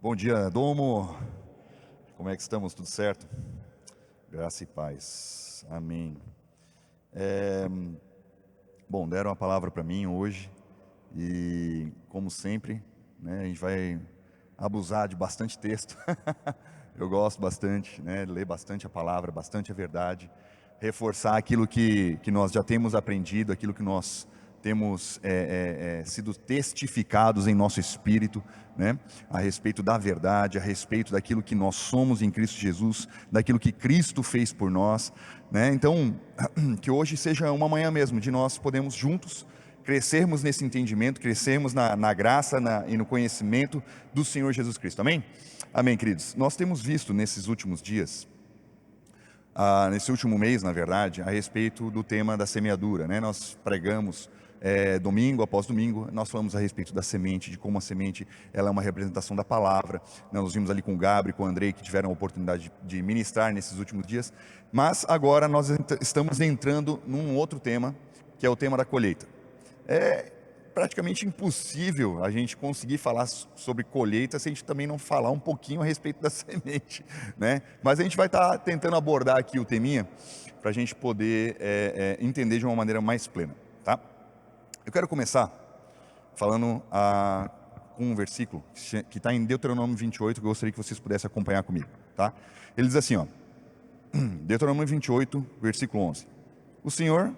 Bom dia, Domo. Como é que estamos? Tudo certo? Graça e paz. Amém. Bom, deram a palavra para mim hoje e, como sempre, né, a gente vai abusar de bastante texto. Eu gosto bastante, né, ler bastante a palavra, bastante a verdade, reforçar aquilo que nós já temos aprendido, aquilo que nós temos sido testificados em nosso espírito, né, a respeito da verdade, a respeito daquilo que nós somos em Cristo Jesus, daquilo que Cristo fez por nós, né? Então, que hoje seja uma manhã mesmo de nós podermos juntos crescermos nesse entendimento, crescermos na graça e no conhecimento do Senhor Jesus Cristo. Amém? Amém, queridos. Nós temos visto nesses últimos dias, nesse último mês, na verdade, a respeito do tema da semeadura, né? Nós pregamos domingo após domingo, nós falamos a respeito da semente, de como a semente ela é uma representação da palavra. Nós vimos ali com o Gabriel e com o Andrei, que tiveram a oportunidade de ministrar nesses últimos dias. Mas agora nós estamos entrando num outro tema, que é o tema da colheita. É praticamente impossível a gente conseguir falar sobre colheita se a gente também não falar um pouquinho a respeito da semente, né? Mas a gente vai estar tentando abordar aqui o teminha para a gente poder entender de uma maneira mais plena, tá? Eu quero começar falando com um versículo que está em Deuteronômio 28, que eu gostaria que vocês pudessem acompanhar comigo, tá? Ele diz assim, ó, Deuteronômio 28, versículo 11: O Senhor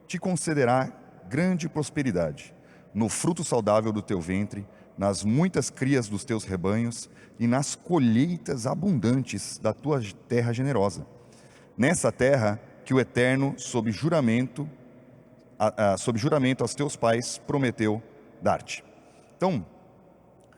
te concederá grande prosperidade no fruto saudável do teu ventre, nas muitas crias dos teus rebanhos e nas colheitas abundantes da tua terra generosa, nessa terra que o Eterno, sob juramento aos teus pais, prometeu dar-te. Então,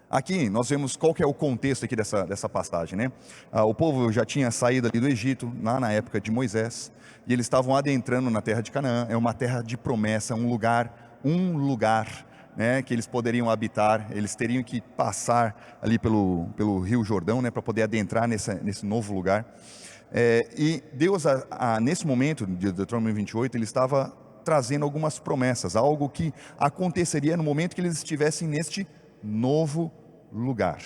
aqui nós vemos qual que é o contexto aqui dessa passagem, né? O povo já tinha saído ali do Egito, lá na época de Moisés, e eles estavam adentrando na terra de Canaã. É uma terra de promessa, um lugar, né, que eles poderiam habitar. Eles teriam que passar ali pelo Rio Jordão, né, para poder adentrar nesse novo lugar. E Deus, nesse momento de Deuteronômio 28, ele estava trazendo algumas promessas, algo que aconteceria no momento que eles estivessem neste novo lugar,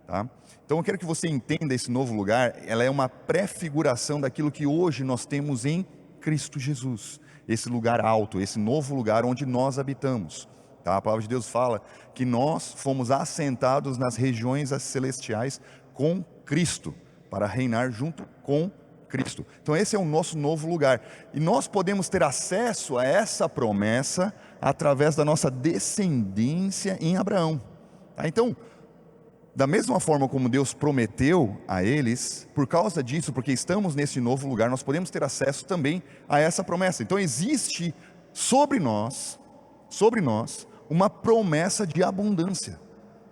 tá? Então eu quero que você entenda esse novo lugar. Ela é uma prefiguração daquilo que hoje nós temos em Cristo Jesus, esse lugar alto, esse novo lugar onde nós habitamos, tá? A palavra de Deus fala que nós fomos assentados nas regiões celestiais com Cristo, para reinar junto com Cristo. Então esse é o nosso novo lugar, e nós podemos ter acesso a essa promessa através da nossa descendência em Abraão, tá? Então, da mesma forma como Deus prometeu a eles, por causa disso, porque estamos nesse novo lugar, nós podemos ter acesso também a essa promessa. Então existe sobre nós uma promessa de abundância,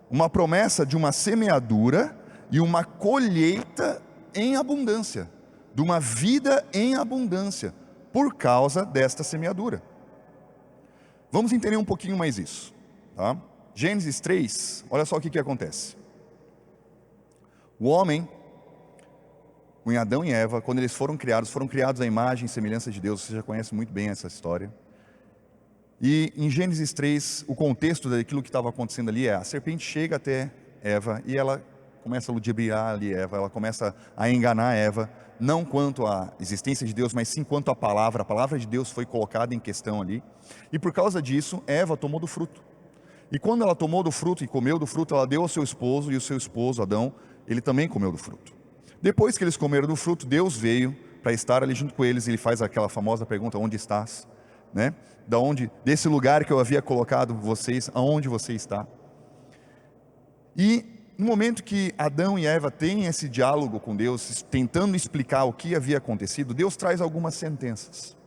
uma promessa de uma semeadura e uma colheita em abundância, de uma vida em abundância, por causa desta semeadura. Vamos entender um pouquinho mais isso, tá? Gênesis 3, olha só o que acontece. O homem, em Adão e Eva, quando eles foram criados à imagem e semelhança de Deus. Você já conhece muito bem essa história. E em Gênesis 3, o contexto daquilo que estava acontecendo ali é: a serpente chega até Eva e ela começa a ludibriar ali Eva, ela começa a enganar Eva, não quanto à existência de Deus, mas sim quanto à palavra. A palavra de Deus foi colocada em questão ali, e por causa disso, Eva tomou do fruto. E quando ela tomou do fruto e comeu do fruto, ela deu ao seu esposo, e o seu esposo, Adão, ele também comeu do fruto. Depois que eles comeram do fruto, Deus veio para estar ali junto com eles, e ele faz aquela famosa pergunta: onde estás? Né? Desse lugar que eu havia colocado vocês, aonde você está? E no momento que Adão e Eva têm esse diálogo com Deus, tentando explicar o que havia acontecido, Deus traz algumas sentenças,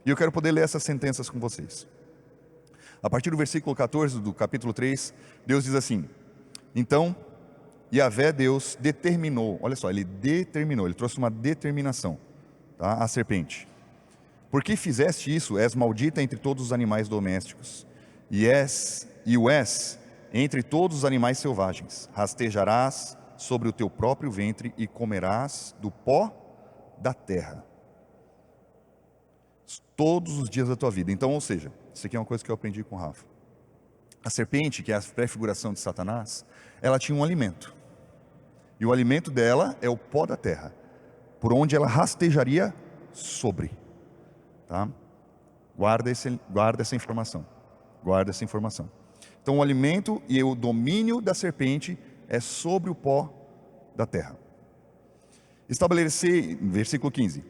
e eu quero poder ler essas sentenças com vocês. A partir do versículo 14 do capítulo 3, Deus diz assim: então Yahvé Deus determinou, olha só, ele trouxe uma determinação, tá? A serpente: por que fizeste isso? És maldita entre todos os animais domésticos, e o és entre todos os animais selvagens. Rastejarás sobre o teu próprio ventre e comerás do pó da terra todos os dias da tua vida. Então, ou seja, isso aqui é uma coisa que eu aprendi com o Rafa. A serpente, que é a prefiguração de Satanás, ela tinha um alimento. e o alimento dela é o pó da terra, por onde ela rastejaria sobre. Tá? Guarda essa informação. Guarda essa informação. Então o alimento e o domínio da serpente é sobre o pó da terra. Versículo 15.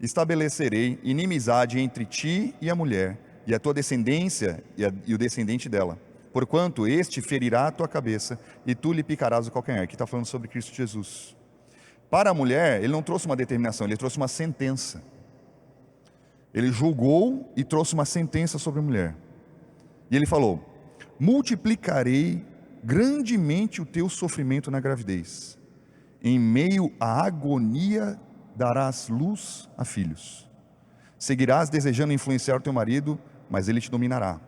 Estabelecerei inimizade entre ti e a mulher, e a tua descendência e o descendente dela. Porquanto este ferirá a tua cabeça, e tu lhe picarás o calcanhar. Aqui está falando sobre Cristo Jesus. Para a mulher, ele não trouxe uma determinação, ele trouxe uma sentença. Ele julgou e trouxe uma sentença sobre a mulher. E ele falou: multiplicarei grandemente o teu sofrimento na gravidez. Em meio à agonia darás luz a filhos. Seguirás desejando influenciar o teu marido, mas ele te dominará.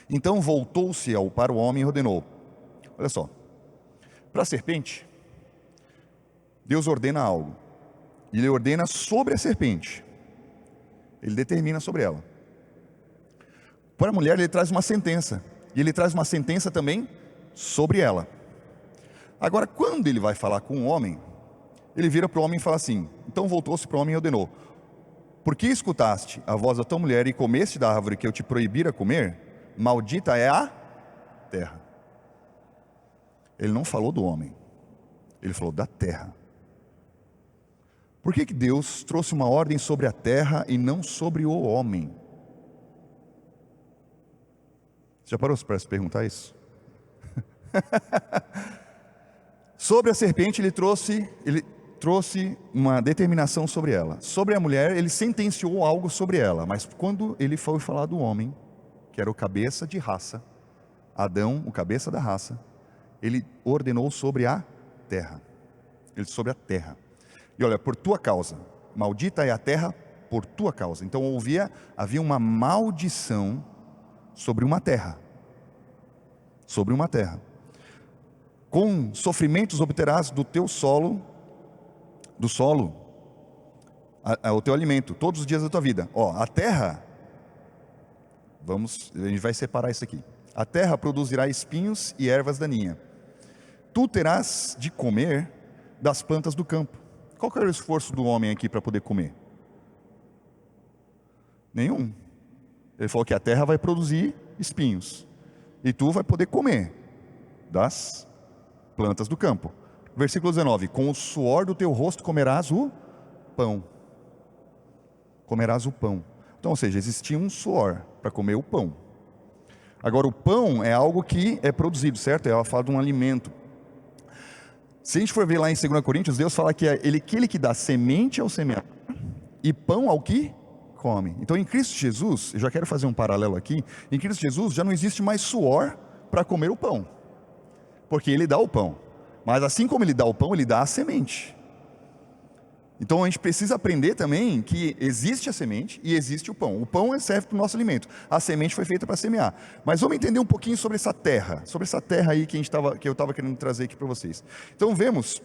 Então voltou-se para o homem e ordenou. Olha só, para a serpente, Deus ordena algo. Ele ordena sobre a serpente. Ele determina sobre ela. Para a mulher ele traz uma sentença. E ele traz uma sentença também sobre ela. Agora, quando ele vai falar com o homem, ele vira para o homem e fala assim: então voltou-se para o homem e ordenou: por que escutaste a voz da tua mulher e comeste da árvore que eu te proibira comer? Maldita é a terra. Ele não falou do homem, ele falou da terra. Por que Deus trouxe uma ordem sobre a terra e não sobre o homem? Você já parou para se perguntar isso? Sobre a serpente ele trouxe uma determinação sobre ela. Sobre a mulher ele sentenciou algo sobre ela. Mas quando ele foi falar do homem, que era o cabeça de raça, Adão, o cabeça da raça, ele ordenou sobre a terra. Sobre a terra. E olha, por tua causa, maldita é a terra por tua causa. Então havia uma maldição sobre uma terra. Sobre uma terra. Com sofrimentos obterás do teu solo, o teu alimento, todos os dias da tua vida. A terra, a gente vai separar isso aqui. A terra produzirá espinhos e ervas daninhas. Tu terás de comer das plantas do campo. Qual que era o esforço do homem aqui para poder comer? Nenhum. Ele falou que a terra vai produzir espinhos. E tu vai poder comer das plantas do campo. Versículo 19: com o suor do teu rosto comerás o pão. Comerás o pão. Então, ou seja, existia um suor para comer o pão. Agora, o pão é algo que é produzido, certo? Ela fala de um alimento. Se a gente for ver lá em 2 Coríntios, Deus fala que é aquele que dá semente ao semeador e pão ao que come. Então, em Cristo Jesus, eu já quero fazer um paralelo aqui. Em Cristo Jesus já não existe mais suor para comer o pão, porque Ele dá o pão. Mas assim como Ele dá o pão, Ele dá a semente. Então a gente precisa aprender também que existe a semente e existe o pão. O pão serve para o nosso alimento. A semente foi feita para semear. Mas vamos entender um pouquinho sobre essa terra aí que eu estava querendo trazer aqui para vocês. Então vemos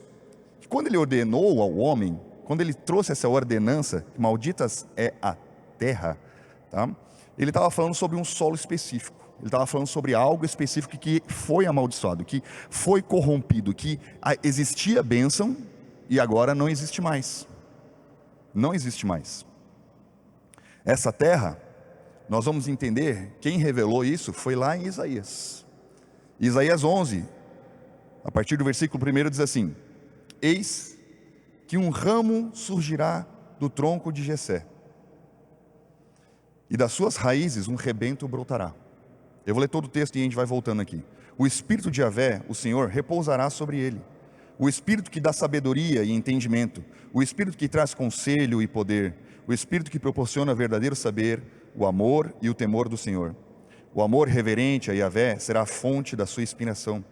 que quando Ele ordenou ao homem, quando Ele trouxe essa ordenança, malditas é a terra, tá? Ele estava falando sobre um solo específico. Ele estava falando sobre algo específico que foi amaldiçoado, que foi corrompido, que existia bênção e agora não existe mais. Não existe mais. Essa terra, nós vamos entender, quem revelou isso foi lá em Isaías. Isaías 11, a partir do versículo 1 diz assim: eis que um ramo surgirá do tronco de Jessé, e das suas raízes um rebento brotará. Eu vou ler todo o texto e a gente vai voltando aqui. O Espírito de Yahvé, o Senhor, repousará sobre ele. O Espírito que dá sabedoria e entendimento. O Espírito que traz conselho e poder. O Espírito que proporciona verdadeiro saber, o amor e o temor do Senhor. O amor reverente a Yahvé será a fonte da sua inspiração.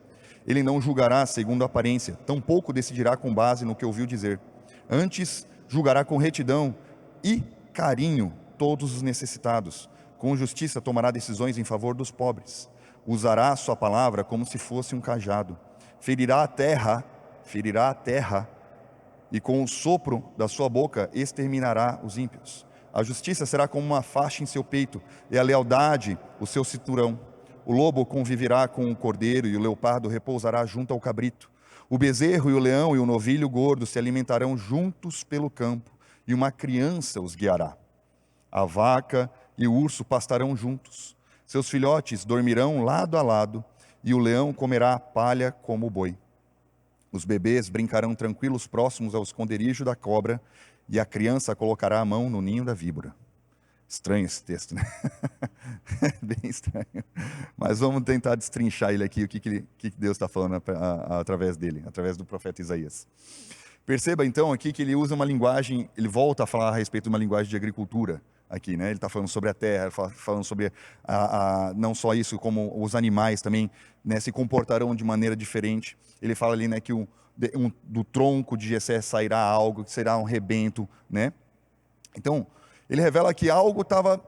Ele não julgará segundo a aparência, tampouco decidirá com base no que ouviu dizer. Antes, julgará com retidão e carinho todos os necessitados. Com justiça tomará decisões em favor dos pobres. Usará a sua palavra como se fosse um cajado. Ferirá a terra, e com o sopro da sua boca exterminará os ímpios. A justiça será como uma faixa em seu peito, e a lealdade o seu cinturão. o lobo conviverá com o cordeiro e o leopardo repousará junto ao cabrito. O bezerro e o leão e o novilho gordo se alimentarão juntos pelo campo, e uma criança os guiará. A vaca e o urso pastarão juntos. Seus filhotes dormirão lado a lado, e o leão comerá a palha como o boi. Os bebês brincarão tranquilos próximos ao esconderijo da cobra, e a criança colocará a mão no ninho da víbora. Estranho esse texto, né? Bem estranho. Mas vamos tentar destrinchar ele aqui, o que Deus está falando através dele, através do profeta Isaías. Perceba então aqui que ele usa uma linguagem, ele volta a falar a respeito de uma linguagem de agricultura aqui, né? Ele está falando sobre a terra, falando sobre não só isso, como os animais também, né, se comportarão de maneira diferente. Ele fala ali, né, que do tronco de Jessé sairá algo, que será um rebento, né? Então, ele revela que algo estava,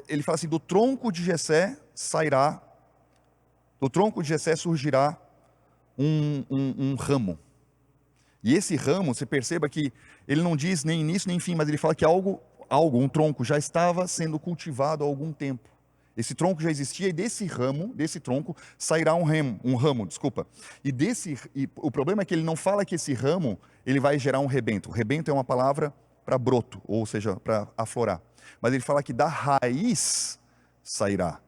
ele fala assim, do tronco de Jessé sairá, do tronco de Jessé surgirá um ramo. E esse ramo, você perceba que ele não diz nem início nem fim, mas ele fala que um tronco já estava sendo cultivado há algum tempo. Esse tronco já existia, e desse tronco, sairá um ramo. E o problema é que ele não fala que esse ramo, ele vai gerar um rebento. O rebento é uma palavra para broto, ou seja, para aflorar. Mas ele fala que da raiz sairá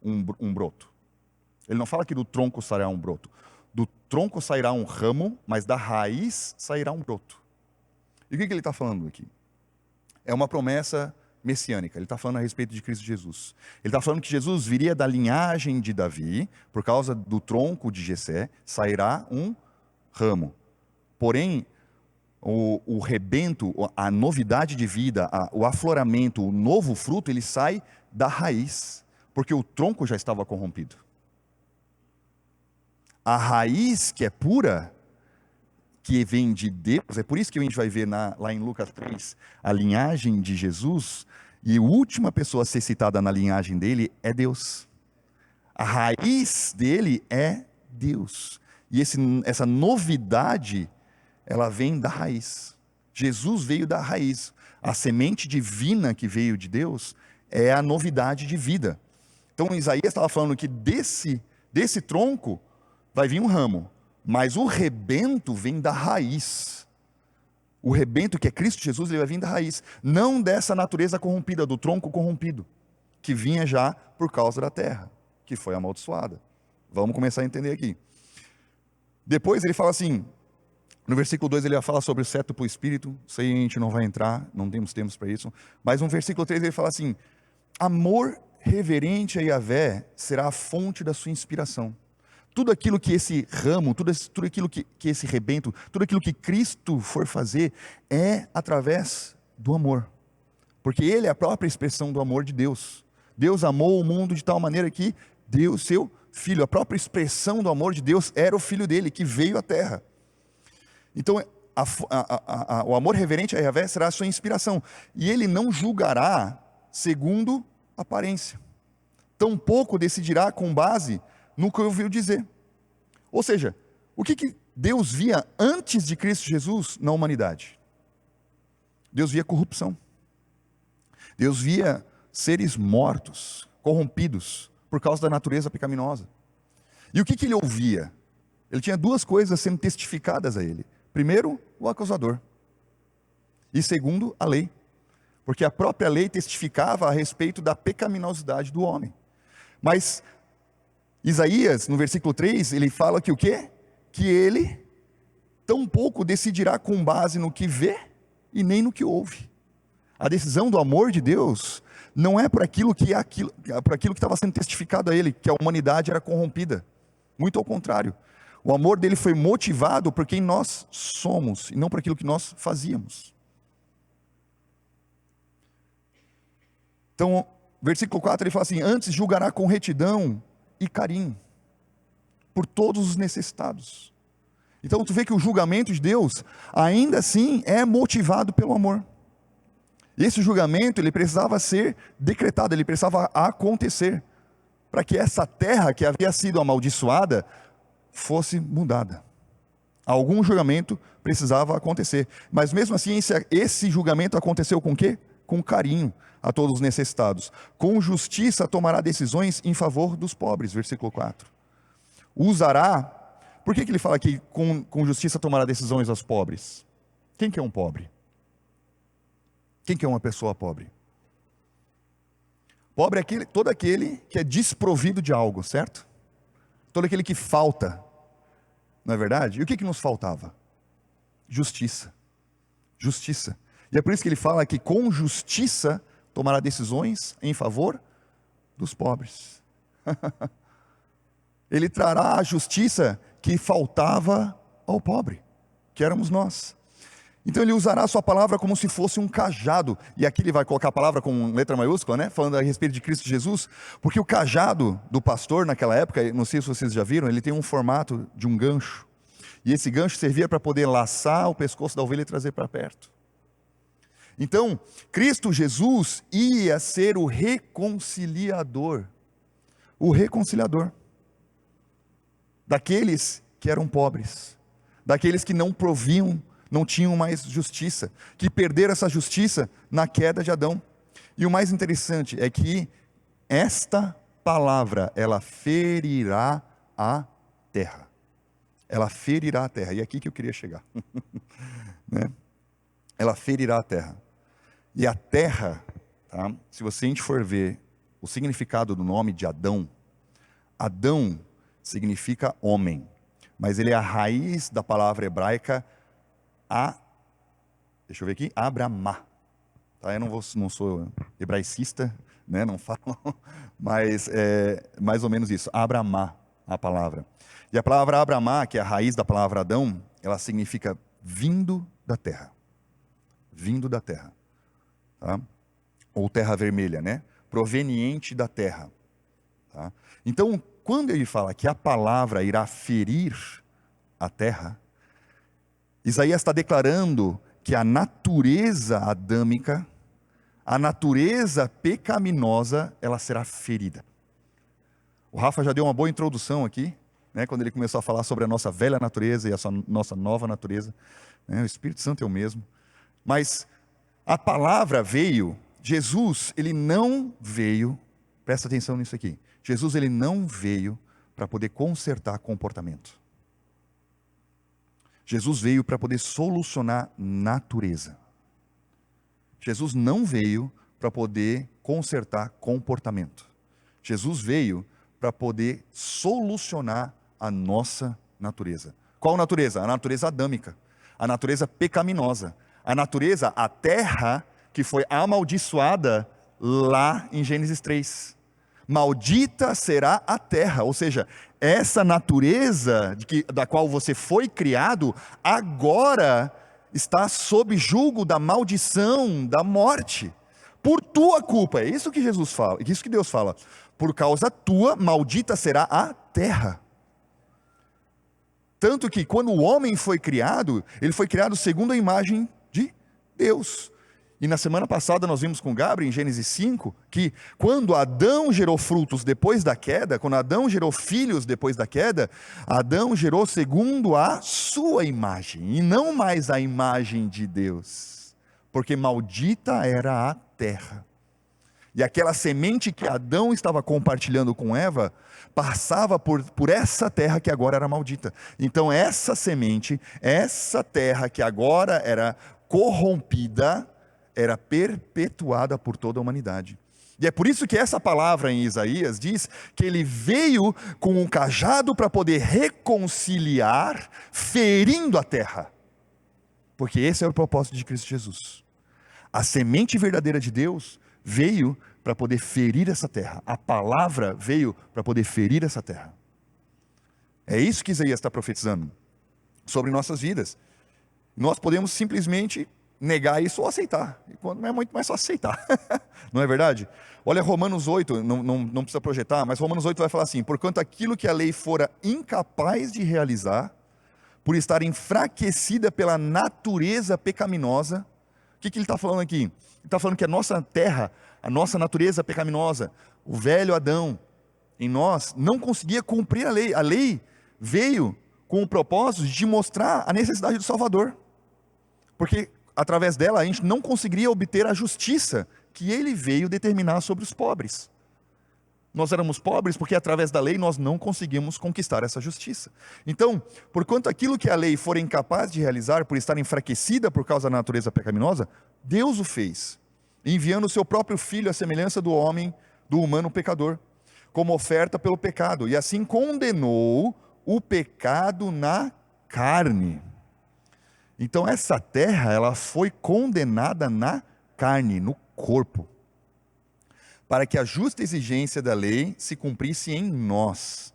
um broto. Ele não fala que do tronco sairá um broto. Do tronco sairá um ramo, mas da raiz sairá um broto. E o que ele está falando aqui? É uma promessa messiânica. Ele está falando a respeito de Cristo Jesus. Ele está falando que Jesus viria da linhagem de Davi, por causa do tronco de Jessé, sairá um ramo. Porém, o rebento, a novidade de vida, o afloramento, o novo fruto, ele sai da raiz, porque o tronco já estava corrompido. A raiz que é pura, que vem de Deus, é por isso que a gente vai ver lá em Lucas 3, a linhagem de Jesus, e a última pessoa a ser citada na linhagem dele é Deus. A raiz dele é Deus. E essa novidade, ela vem da raiz. Jesus veio da raiz. A semente divina que veio de Deus é a novidade de vida. Então Isaías estava falando que desse tronco vai vir um ramo, mas o rebento vem da raiz. O rebento que é Cristo Jesus, ele vai vir da raiz, não dessa natureza corrompida, do tronco corrompido, que vinha já por causa da terra, que foi amaldiçoada. Vamos começar a entender aqui. Depois ele fala assim, no versículo 2 ele fala sobre o cetro para o Espírito, isso aí a gente não vai entrar, não temos tempo para isso, mas no versículo 3 ele fala assim, amor reverente a Yahvé será a fonte da sua inspiração. Tudo aquilo que esse ramo, tudo aquilo que esse rebento, tudo aquilo que Cristo for fazer, é através do amor. Porque Ele é a própria expressão do amor de Deus. Deus amou o mundo de tal maneira que deu o seu Filho. A própria expressão do amor de Deus era o Filho dele, que veio à terra. Então, o amor reverente a Yahvé será a sua inspiração. E Ele não julgará segundo aparência. Tampouco decidirá com base no que ouviu dizer. Ou seja, o que Deus via antes de Cristo Jesus na humanidade? Deus via corrupção. Deus via seres mortos, corrompidos, por causa da natureza pecaminosa. E o que ele ouvia? Ele tinha duas coisas sendo testificadas a ele. Primeiro, o acusador. E segundo, a lei. Porque a própria lei testificava a respeito da pecaminosidade do homem. Mas Isaías, no versículo 3, ele fala que o quê? Que ele tampouco decidirá com base no que vê e nem no que ouve. A decisão do amor de Deus não é por aquilo que estava sendo testificado a ele, que a humanidade era corrompida. Muito ao contrário. O amor dele foi motivado por quem nós somos e não por aquilo que nós fazíamos. Então, versículo 4, ele fala assim, antes julgará com retidão e carinho por todos os necessitados. Então tu vê que o julgamento de Deus ainda assim é motivado pelo amor. E esse julgamento ele precisava ser decretado, ele precisava acontecer para que essa terra que havia sido amaldiçoada fosse mudada. Algum julgamento precisava acontecer, mas mesmo assim esse julgamento aconteceu com o quê? com carinho a todos os necessitados. Com justiça tomará decisões em favor dos pobres. Versículo 4. Usará. Por que ele fala que com justiça tomará decisões aos pobres? Quem que é um pobre? Quem que é uma pessoa pobre? Pobre é todo aquele que é desprovido de algo, certo? Todo aquele que falta. Não é verdade? E o que nos faltava? Justiça. Justiça. E é por isso que ele fala que com justiça tomará decisões em favor dos pobres. Ele trará a justiça que faltava ao pobre, que éramos nós. Então ele usará a sua palavra como se fosse um cajado. E aqui ele vai colocar a palavra com letra maiúscula, né? Falando a respeito de Cristo Jesus. Porque o cajado do pastor naquela época, não sei se vocês já viram, ele tem um formato de um gancho. E esse gancho servia para poder laçar o pescoço da ovelha e trazer para perto. Então, Cristo Jesus ia ser o reconciliador. O reconciliador. Daqueles que eram pobres. Daqueles que não proviam, não tinham mais justiça. Que perderam essa justiça na queda de Adão. E o mais interessante é que esta palavra, ela ferirá a terra. Ela ferirá a terra. E é aqui que eu queria chegar. Né? Ela ferirá a terra. E a terra, tá? Se a gente for ver o significado do nome de Adão, Adão significa homem, mas ele é a raiz da palavra hebraica deixa eu ver aqui, Abramá. Tá? Eu não sou hebraicista, né? Não falo, mas é mais ou menos isso, Abramá, a palavra. E a palavra Abramá, que é a raiz da palavra Adão, ela significa vindo da terra. Vindo da terra. Tá? Ou terra vermelha, né? Proveniente da terra. Tá? Então, quando ele fala que a palavra irá ferir a terra, Isaías está declarando que a natureza adâmica, a natureza pecaminosa, ela será ferida. O Rafa já deu uma boa introdução aqui, né, quando ele começou a falar sobre a nossa velha natureza e a nossa nova natureza. Né, o Espírito Santo é o mesmo. Mas a palavra veio, Jesus, ele não veio, presta atenção nisso aqui, Jesus, ele não veio para poder consertar comportamento. Jesus veio para poder solucionar natureza. Jesus não veio para poder consertar comportamento. Jesus veio para poder solucionar a nossa natureza. Qual natureza? A natureza adâmica, a natureza pecaminosa. A natureza, a terra que foi amaldiçoada lá em Gênesis 3. Maldita será a terra, ou seja, essa natureza da qual você foi criado, agora está sob julgo da maldição, da morte, por tua culpa. É isso que Jesus fala, é isso que Deus fala. Por causa tua, maldita será a terra. Tanto que quando o homem foi criado, ele foi criado segundo a imagem de Deus. E na semana passada nós vimos com Gabriel, em Gênesis 5, que quando Adão gerou frutos depois da queda, quando Adão gerou filhos depois da queda, Adão gerou segundo a sua imagem, e não mais a imagem de Deus, porque maldita era a terra. E aquela semente que Adão estava compartilhando com Eva, passava por essa terra que agora era maldita. Então essa semente, essa terra que agora era corrompida, era perpetuada por toda a humanidade. E é por isso que essa palavra em Isaías diz que ele veio com um cajado para poder reconciliar, ferindo a terra. Porque esse é o propósito de Cristo Jesus. A semente verdadeira de Deus veio para poder ferir essa terra. A palavra veio para poder ferir essa terra. É isso que Isaías está profetizando sobre nossas vidas. Nós podemos simplesmente negar isso ou aceitar. E quando não é muito mais só aceitar. Não é verdade? Olha Romanos 8, não precisa projetar, mas Romanos 8 vai falar assim: porquanto aquilo que a lei fora incapaz de realizar, por estar enfraquecida pela natureza pecaminosa. O que ele está falando aqui? Ele está falando que a nossa terra, a nossa natureza pecaminosa, o velho Adão, em nós, não conseguia cumprir a lei. A lei veio com o propósito de mostrar a necessidade do Salvador. Porque através dela, a gente não conseguiria obter a justiça que ele veio determinar sobre os pobres. Nós éramos pobres porque através da lei nós não conseguimos conquistar essa justiça. Então, porquanto aquilo que a lei for incapaz de realizar por estar enfraquecida por causa da natureza pecaminosa, Deus o fez, enviando o seu próprio Filho à semelhança do homem, do humano pecador, como oferta pelo pecado, e assim condenou o pecado na carne. Então essa terra, ela foi condenada na carne, no corpo, para que a justa exigência da lei se cumprisse em nós,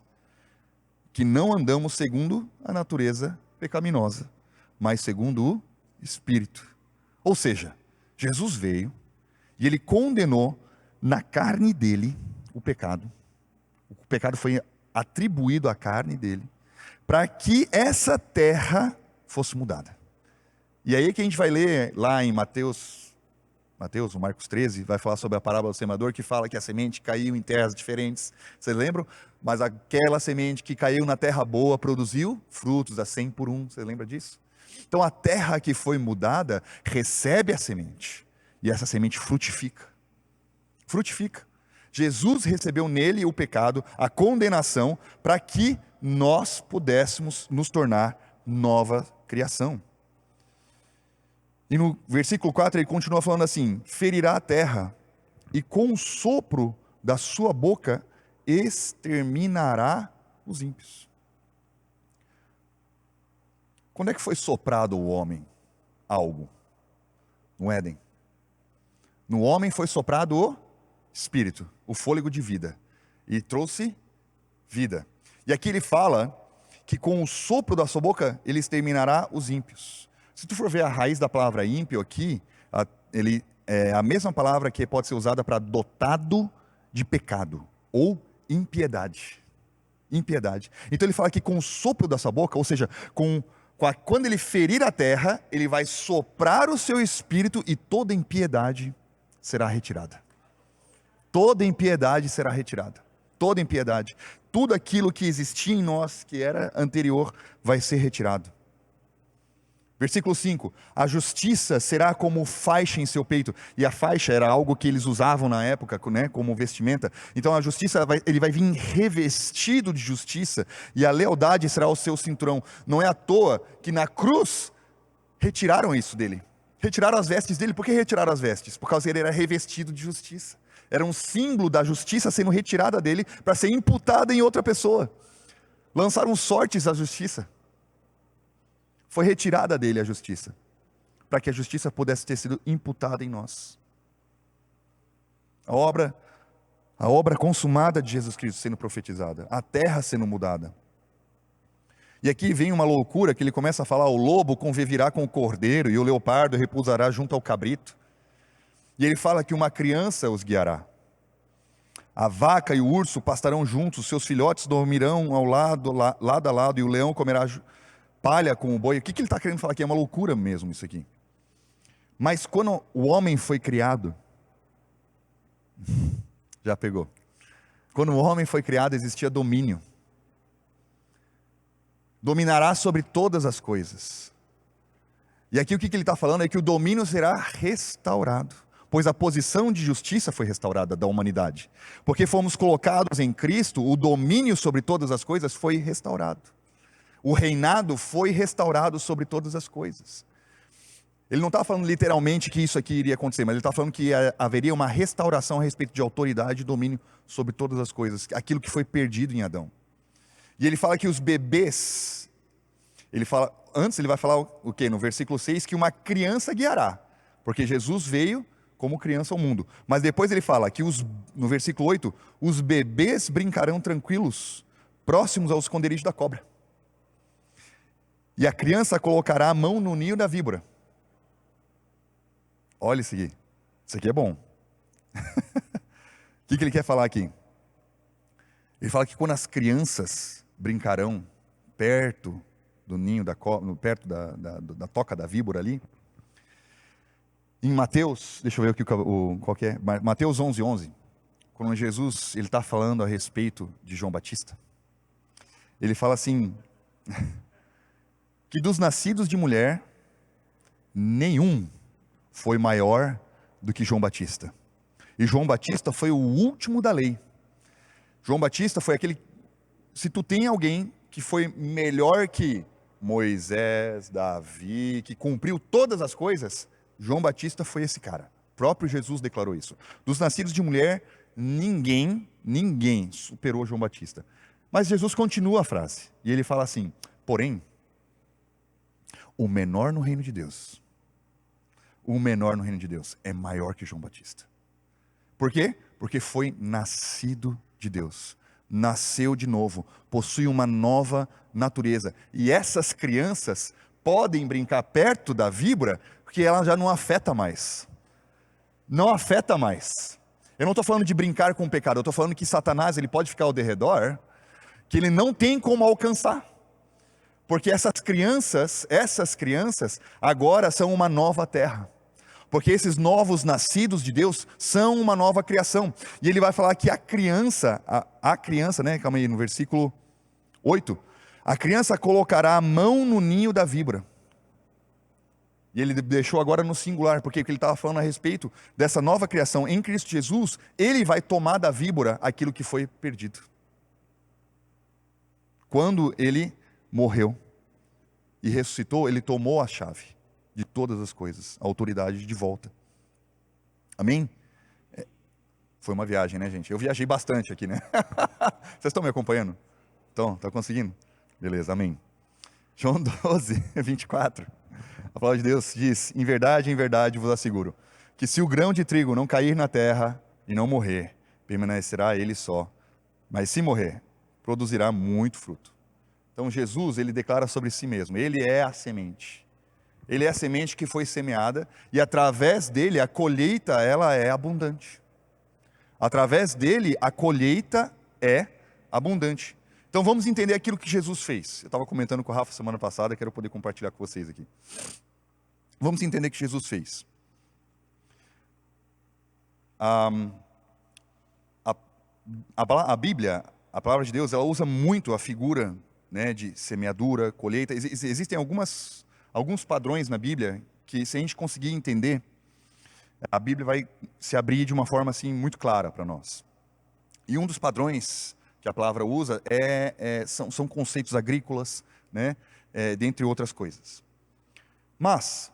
que não andamos segundo a natureza pecaminosa, mas segundo o Espírito. Ou seja, Jesus veio e ele condenou na carne dele o pecado. O pecado foi atribuído à carne dele, para que essa terra fosse mudada. E aí que a gente vai ler lá em Mateus, ou Marcos 13, vai falar sobre a parábola do semeador, que fala que a semente caiu em terras diferentes. Vocês lembram? Mas aquela semente que caiu na terra boa produziu frutos a 100 por 1. Você lembra disso? Então a terra que foi mudada recebe a semente. E essa semente frutifica. Frutifica. Jesus recebeu nele o pecado, a condenação, para que nós pudéssemos nos tornar nova criação. E no versículo 4 ele continua falando assim: ferirá a terra, e com o sopro da sua boca exterminará os ímpios. Quando é que foi soprado ao homem algo? No Éden. No homem foi soprado o Espírito, o fôlego de vida, e trouxe vida. E aqui ele fala que com o sopro da sua boca ele exterminará os ímpios. Se tu for ver a raiz da palavra ímpio aqui, ele é a mesma palavra que pode ser usada para dotado de pecado, ou impiedade. Impiedade. Então ele fala que com o sopro da sua boca, ou seja, quando ele ferir a terra, ele vai soprar o seu espírito e toda impiedade será retirada. Toda impiedade será retirada. Toda impiedade. Tudo aquilo que existia em nós, que era anterior, vai ser retirado. Versículo 5, a justiça será como faixa em seu peito. E a faixa era algo que eles usavam na época, né, como vestimenta. Então a justiça, ele vai vir revestido de justiça, e a lealdade será o seu cinturão. Não é à toa que na cruz retiraram isso dele. Retiraram as vestes dele. Por que retiraram as vestes? Por causa que ele era revestido de justiça. Era um símbolo da justiça sendo retirada dele para ser imputada em outra pessoa. Lançaram sortes à justiça. Foi retirada dele a justiça, para que a justiça pudesse ter sido imputada em nós. A obra consumada de Jesus Cristo sendo profetizada, a terra sendo mudada. E aqui vem uma loucura que ele começa a falar: o lobo conviverá com o cordeiro, e o leopardo repousará junto ao cabrito. E ele fala que uma criança os guiará. A vaca e o urso pastarão juntos, seus filhotes dormirão lado a lado, e o leão comerá palha com o boi. O que ele está querendo falar aqui? É uma loucura mesmo isso aqui. Mas quando o homem foi criado, já pegou. Quando o homem foi criado, existia domínio. Dominará sobre todas as coisas. E aqui o que ele está falando é que o domínio será restaurado, pois a posição de justiça foi restaurada da humanidade. Porque fomos colocados em Cristo, o domínio sobre todas as coisas foi restaurado. O reinado foi restaurado sobre todas as coisas. Ele não está falando literalmente que isso aqui iria acontecer, mas ele está falando que haveria uma restauração a respeito de autoridade e domínio sobre todas as coisas, aquilo que foi perdido em Adão. E ele fala que os bebês, antes ele vai falar o quê? No versículo 6, que uma criança guiará, porque Jesus veio como criança ao mundo. Mas depois ele fala que no versículo 8, os bebês brincarão tranquilos, próximos ao esconderijo da cobra. E a criança colocará a mão no ninho da víbora. Olha isso aqui. Isso aqui é bom. O que ele quer falar aqui? Ele fala que quando as crianças brincarão perto do ninho da cobra, perto da toca da víbora ali, em Mateus, deixa eu ver aqui qual que é, Mateus 11:11, quando Jesus está falando a respeito de João Batista, ele fala assim, que dos nascidos de mulher, nenhum foi maior do que João Batista. E João Batista foi o último da lei. João Batista foi aquele, se tu tem alguém que foi melhor que Moisés, Davi, que cumpriu todas as coisas, João Batista foi esse cara. O próprio Jesus declarou isso. Dos nascidos de mulher, ninguém superou João Batista. Mas Jesus continua a frase, e ele fala assim: porém, o menor no reino de Deus, é maior que João Batista. Por quê? Porque foi nascido de Deus, nasceu de novo, possui uma nova natureza. E essas crianças podem brincar perto da víbora, porque ela já não afeta mais. Não afeta mais. Eu não estou falando de brincar com o pecado, eu estou falando que Satanás ele pode ficar ao derredor, que ele não tem como alcançar. Porque essas crianças agora são uma nova terra. Porque esses novos nascidos de Deus são uma nova criação. E ele vai falar que a criança, né? Calma aí, no versículo 8. A criança colocará a mão no ninho da víbora. E ele deixou agora no singular, porque ele estava falando a respeito dessa nova criação em Cristo Jesus. Ele vai tomar da víbora aquilo que foi perdido. Quando ele morreu e ressuscitou, ele tomou a chave de todas as coisas, a autoridade de volta. Amém? Foi uma viagem, né, gente? Eu viajei bastante aqui, né? Vocês estão me acompanhando? Estão conseguindo? Beleza, amém. João 12, 24. A palavra de Deus diz: em verdade vos asseguro, que se o grão de trigo não cair na terra e não morrer, permanecerá ele só. Mas se morrer, produzirá muito fruto. Então Jesus, ele declara sobre si mesmo: ele é a semente. Ele é a semente que foi semeada, e através dele a colheita ela é abundante. Através dele a colheita é abundante. Então vamos entender aquilo que Jesus fez. Eu estava comentando com o Rafa semana passada, quero poder compartilhar com vocês aqui. Vamos entender o que Jesus fez. A Bíblia, a palavra de Deus, ela usa muito a figura, né, de semeadura, colheita. Existem alguns padrões na Bíblia que, se a gente conseguir entender, a Bíblia vai se abrir de uma forma assim muito clara para nós. E um dos padrões que a palavra usa são conceitos agrícolas, né, dentre outras coisas. Mas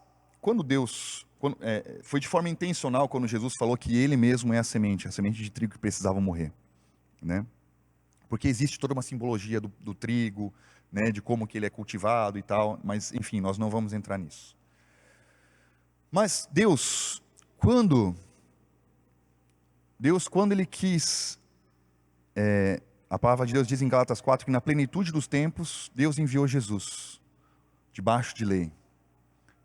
foi de forma intencional quando Jesus falou que ele mesmo é a semente de trigo que precisava morrer, né? Porque existe toda uma simbologia do trigo, né, de como que ele é cultivado e tal, mas enfim, nós não vamos entrar nisso. Mas Deus, quando ele quis, a palavra de Deus diz em Gálatas 4 que na plenitude dos tempos, Deus enviou Jesus, debaixo de lei,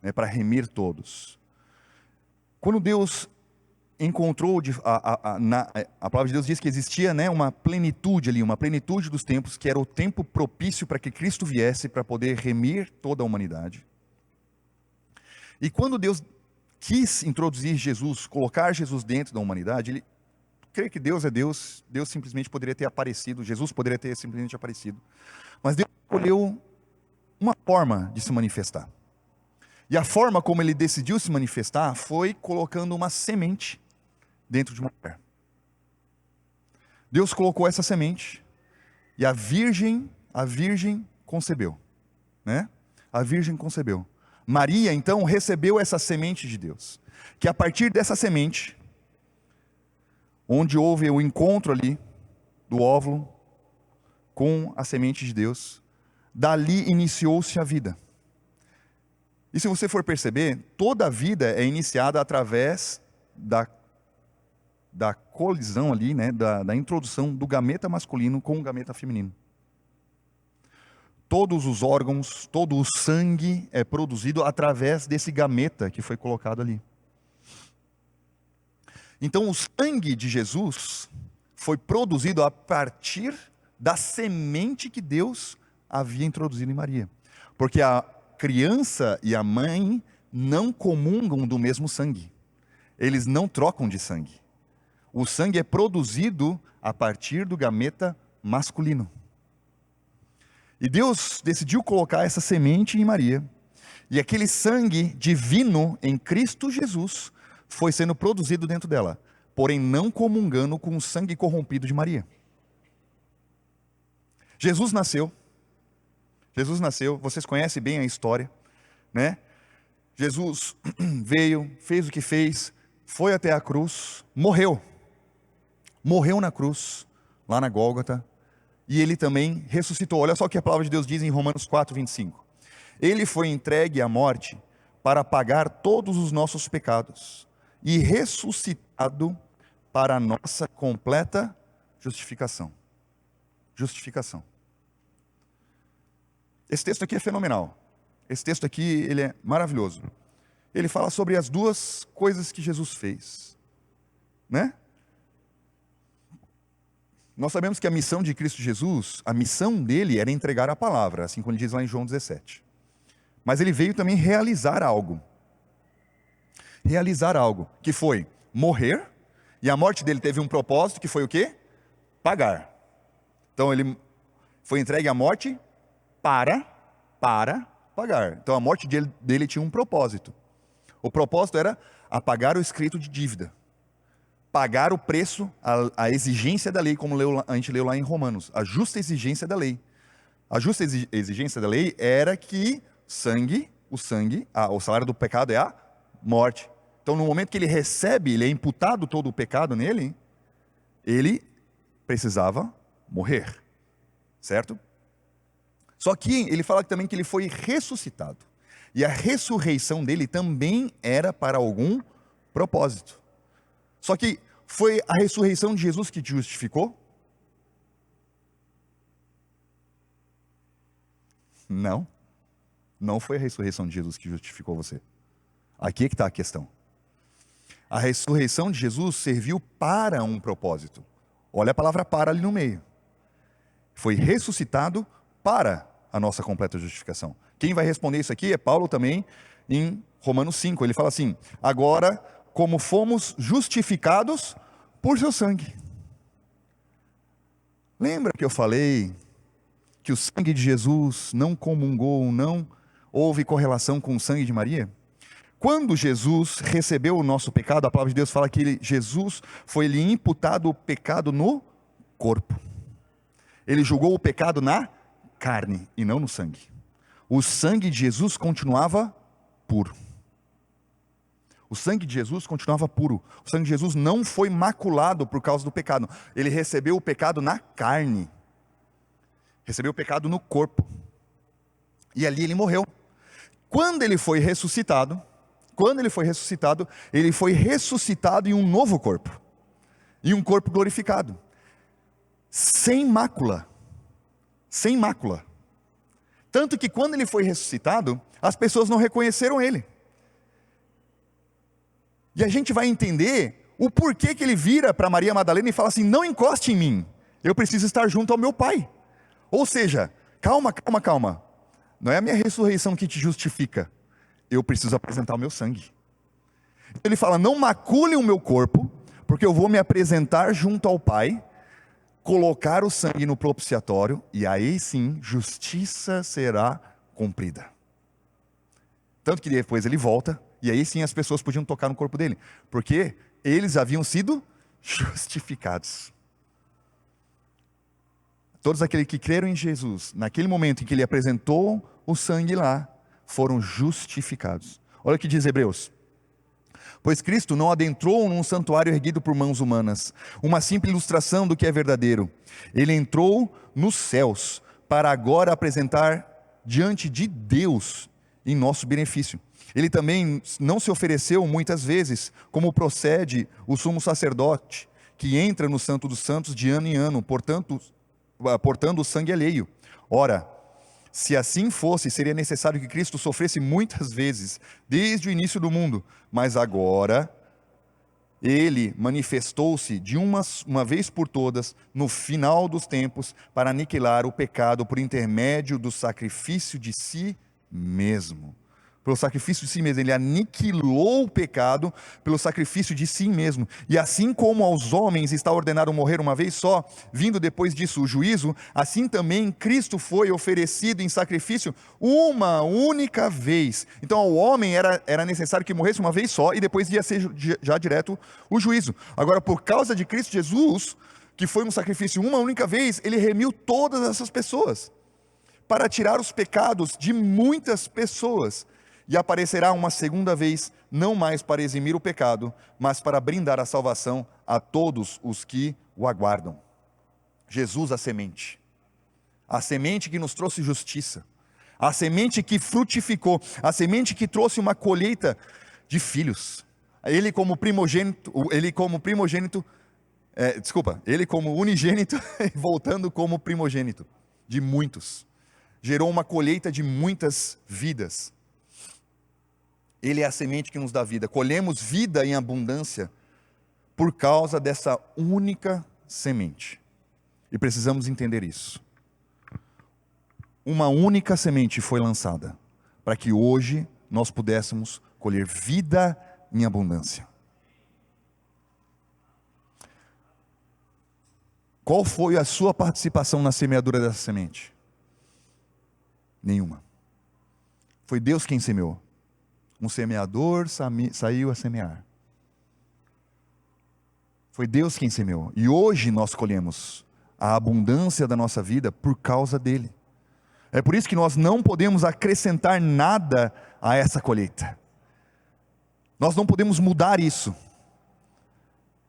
né, para remir todos. Quando Deus encontrou, a palavra de Deus diz que existia, né, uma plenitude ali, uma plenitude dos tempos, que era o tempo propício para que Cristo viesse para poder remir toda a humanidade. E quando Deus quis introduzir Jesus, colocar Jesus dentro da humanidade, ele crê que Deus é Deus, Deus simplesmente poderia ter aparecido, Jesus poderia ter simplesmente aparecido, mas Deus escolheu uma forma de se manifestar. E a forma como ele decidiu se manifestar foi colocando uma semente dentro de uma mulher. Deus colocou essa semente e a virgem concebeu, né? A virgem concebeu. Maria então recebeu essa semente de Deus, que a partir dessa semente, onde houve o encontro ali do óvulo com a semente de Deus, dali iniciou-se a vida. E se você for perceber, toda a vida é iniciada através da colisão ali, né, da introdução do gameta masculino com o gameta feminino. Todos os órgãos, todo o sangue é produzido através desse gameta que foi colocado ali. Então o sangue de Jesus foi produzido a partir da semente que Deus havia introduzido em Maria. Porque a criança e a mãe não comungam do mesmo sangue. Eles não trocam de sangue. O sangue é produzido a partir do gameta masculino. E Deus decidiu colocar essa semente em Maria. E aquele sangue divino em Cristo Jesus foi sendo produzido dentro dela, porém não comungando com o sangue corrompido de Maria. Jesus nasceu, vocês conhecem bem a história, né? Jesus veio, fez o que fez, foi até a cruz, morreu na cruz, lá na Gólgota, e ele também ressuscitou. Olha só o que a palavra de Deus diz em Romanos 4:25. Ele foi entregue à morte para pagar todos os nossos pecados e ressuscitado para a nossa completa justificação. Justificação. Esse texto aqui é fenomenal. Esse texto aqui, ele é maravilhoso. Ele fala sobre as duas coisas que Jesus fez, né? Nós sabemos que a missão de Cristo Jesus, a missão dele era entregar a palavra, assim como ele diz lá em João 17. Mas ele veio também realizar algo. Realizar algo, que foi morrer, e a morte dele teve um propósito, que foi o quê? Pagar. Então ele foi entregue à morte para pagar. Então a morte dele tinha um propósito. O propósito era apagar o escrito de dívida. Pagar o preço, a exigência da lei, como a gente leu lá em Romanos. A justa exigência da lei. A justa exigência da lei era que o salário do pecado é a morte. Então no momento que ele recebe, ele é imputado todo o pecado nele, ele precisava morrer. Certo? Só que ele fala também que ele foi ressuscitado. E a ressurreição dele também era para algum propósito. Só que foi a ressurreição de Jesus que te justificou? Não. Não foi a ressurreição de Jesus que justificou você. Aqui é que está a questão. A ressurreição de Jesus serviu para um propósito. Olha a palavra para ali no meio. Foi ressuscitado para a nossa completa justificação. Quem vai responder isso aqui é Paulo também, em Romanos 5. Ele fala assim: agora, como fomos justificados por seu sangue. Lembra que eu falei que o sangue de Jesus não comungou, não houve correlação com o sangue de Maria? Quando Jesus recebeu o nosso pecado, a palavra de Deus fala que Jesus foi-lhe imputado o pecado no corpo. Ele julgou o pecado na carne e não no sangue. O sangue de Jesus continuava puro. O sangue de Jesus continuava puro. O sangue de Jesus não foi maculado por causa do pecado. Ele recebeu o pecado na carne. Recebeu o pecado no corpo. E ali ele morreu. Quando ele foi ressuscitado, ele foi ressuscitado em um novo corpo. Em um corpo glorificado. Sem mácula. Sem mácula. Tanto que quando ele foi ressuscitado, as pessoas não reconheceram ele. E a gente vai entender o porquê que ele vira para Maria Madalena e fala assim: não encoste em mim, eu preciso estar junto ao meu Pai. Ou seja, calma. Não é a minha ressurreição que te justifica, eu preciso apresentar o meu sangue. Ele fala: não macule o meu corpo, porque eu vou me apresentar junto ao Pai, colocar o sangue no propiciatório, e aí sim, justiça será cumprida. Tanto que depois ele volta, e aí sim as pessoas podiam tocar no corpo dele, porque eles haviam sido justificados. Todos aqueles que creram em Jesus, naquele momento em que ele apresentou o sangue lá, foram justificados. Olha o que diz Hebreus: pois Cristo não adentrou num santuário erguido por mãos humanas, uma simples ilustração do que é verdadeiro. Ele entrou nos céus, para agora apresentar diante de Deus em nosso benefício. Ele também não se ofereceu muitas vezes, como procede o sumo sacerdote, que entra no Santo dos Santos de ano em ano, portando o sangue alheio. Ora, se assim fosse, seria necessário que Cristo sofresse muitas vezes, desde o início do mundo. Mas agora, ele manifestou-se de uma vez por todas, no final dos tempos, para aniquilar o pecado por intermédio do sacrifício de si mesmo. pelo sacrifício de si mesmo. Ele aniquilou o pecado pelo sacrifício de si mesmo. E assim como aos homens está ordenado morrer uma vez só, vindo depois disso o juízo, assim também Cristo foi oferecido em sacrifício uma única vez. Então ao homem era necessário que morresse uma vez só, e depois ia ser já direto o juízo. Agora, por causa de Cristo Jesus, que foi um sacrifício uma única vez, ele remiu todas essas pessoas, para tirar os pecados de muitas pessoas. E aparecerá uma segunda vez, não mais para eximir o pecado, mas para brindar a salvação a todos os que o aguardam. Jesus, a semente que nos trouxe justiça, a semente que frutificou, a semente que trouxe uma colheita de filhos. Ele como unigênito, voltando como primogênito de muitos, gerou uma colheita de muitas vidas. Ele é a semente que nos dá vida. Colhemos vida em abundância por causa dessa única semente. E precisamos entender isso. Uma única semente foi lançada para que hoje nós pudéssemos colher vida em abundância. Qual foi a sua participação na semeadura dessa semente? Nenhuma. Foi Deus quem semeou. Um semeador saiu a semear. Foi Deus quem semeou. E hoje nós colhemos a abundância da nossa vida por causa dele. É por isso que nós não podemos acrescentar nada a essa colheita. Nós não podemos mudar isso.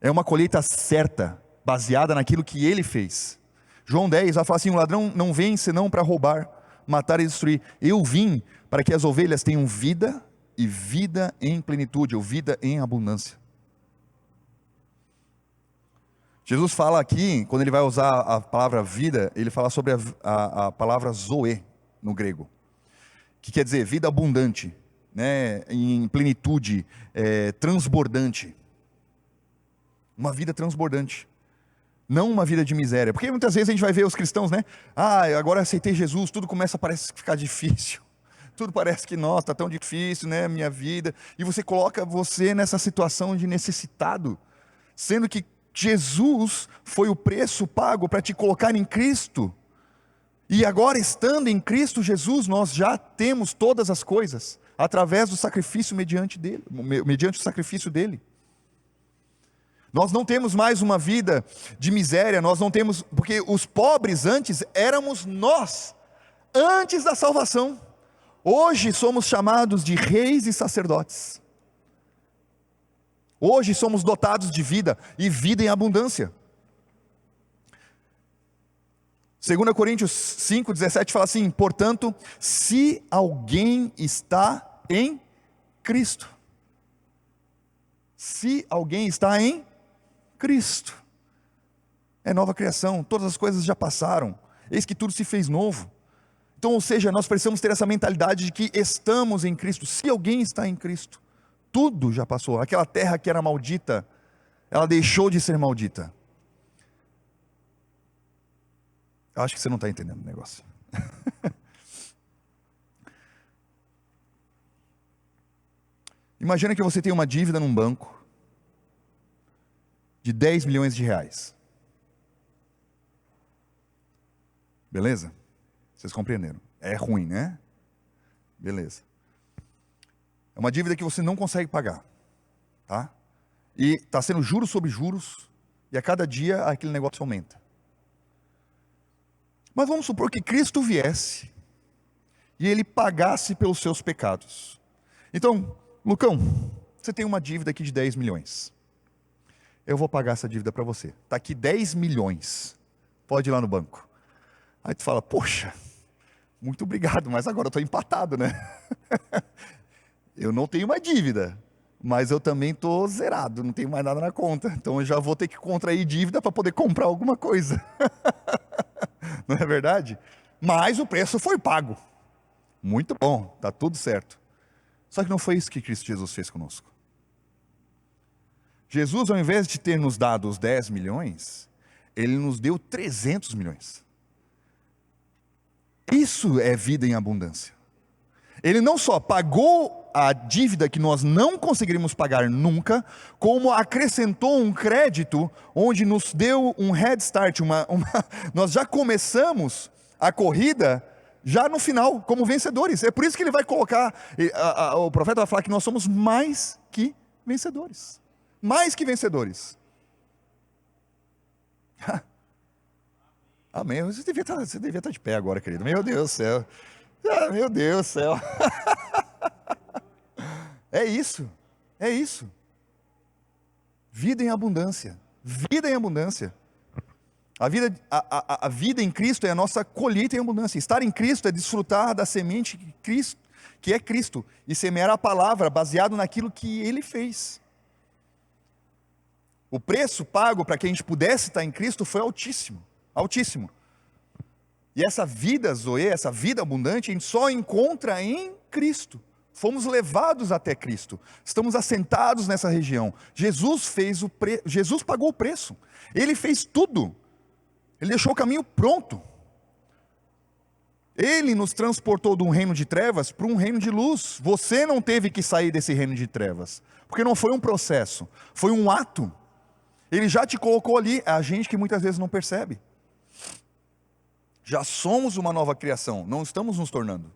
É uma colheita certa, baseada naquilo que ele fez. João 10 vai falar assim: o ladrão não vem senão para roubar, matar e destruir. Eu vim para que as ovelhas tenham vida, e vida em plenitude, ou vida em abundância. Jesus fala aqui, quando ele vai usar a palavra vida, ele fala sobre a palavra zoe, no grego, que quer dizer vida abundante, né, em plenitude, transbordante. Uma vida transbordante, não uma vida de miséria. Porque muitas vezes a gente vai ver os cristãos, né? Agora aceitei Jesus, tudo começa a ficar difícil. Tudo parece que, nossa, está tão difícil, né, minha vida. E você coloca você nessa situação de necessitado, sendo que Jesus foi o preço pago para te colocar em Cristo. E agora, estando em Cristo Jesus, nós já temos todas as coisas, através do sacrifício mediante o sacrifício dele. Nós não temos mais uma vida de miséria, nós não temos, porque os pobres antes éramos nós, antes da salvação. Hoje somos chamados de reis e sacerdotes. Hoje somos dotados de vida, e vida em abundância. 2 Coríntios 5,17 fala assim: portanto, se alguém está em Cristo. Se alguém está em Cristo, é nova criação, todas as coisas já passaram, eis que tudo se fez novo. Então, ou seja, nós precisamos ter essa mentalidade de que estamos em Cristo. Se alguém está em Cristo, tudo já passou. Aquela terra que era maldita, ela deixou de ser maldita. Eu acho que você não está entendendo o negócio. Imagina que você tem uma dívida num banco de 10 milhões de reais. Beleza? Vocês compreenderam? É ruim, né? Beleza. É uma dívida que você não consegue pagar, tá? E está sendo juros sobre juros, e a cada dia aquele negócio aumenta. Mas vamos supor que Cristo viesse, e ele pagasse pelos seus pecados. Então, Lucão, você tem uma dívida aqui de 10 milhões. Eu vou pagar essa dívida para você. Está aqui 10 milhões. Pode ir lá no banco. Aí tu fala: poxa, muito obrigado, mas agora eu estou empatado, né? Eu não tenho mais dívida, mas eu também estou zerado, não tenho mais nada na conta. Então eu já vou ter que contrair dívida para poder comprar alguma coisa. Não é verdade? Mas o preço foi pago. Muito bom, está tudo certo. Só que não foi isso que Cristo Jesus fez conosco. Jesus, ao invés de ter nos dado os 10 milhões, ele nos deu 300 milhões. Isso é vida em abundância. Ele não só pagou a dívida que nós não conseguiríamos pagar nunca, como acrescentou um crédito onde nos deu um head start, nós já começamos a corrida já no final, como vencedores. É por isso que ele vai colocar, o profeta vai falar que nós somos mais que vencedores. Mais que vencedores. Amém. Você devia estar de pé agora, querido. Meu Deus do céu. Meu Deus do céu. É isso. É isso. Vida em abundância. Vida em abundância. A vida em Cristo é a nossa colheita em abundância. Estar em Cristo é desfrutar da semente que é Cristo. E semear a palavra baseado naquilo que Ele fez. O preço pago para que a gente pudesse estar em Cristo foi altíssimo. Altíssimo. E essa vida Zoe, essa vida abundante, a gente só encontra em Cristo. Fomos levados até Cristo. Estamos assentados nessa região. Jesus pagou o preço. Ele fez tudo. Ele deixou o caminho pronto. Ele nos transportou de um reino de trevas para um reino de luz. Você não teve que sair desse reino de trevas, porque não foi um processo, foi um ato. Ele já te colocou ali, a gente que muitas vezes não percebe. Já somos uma nova criação, não estamos nos tornando.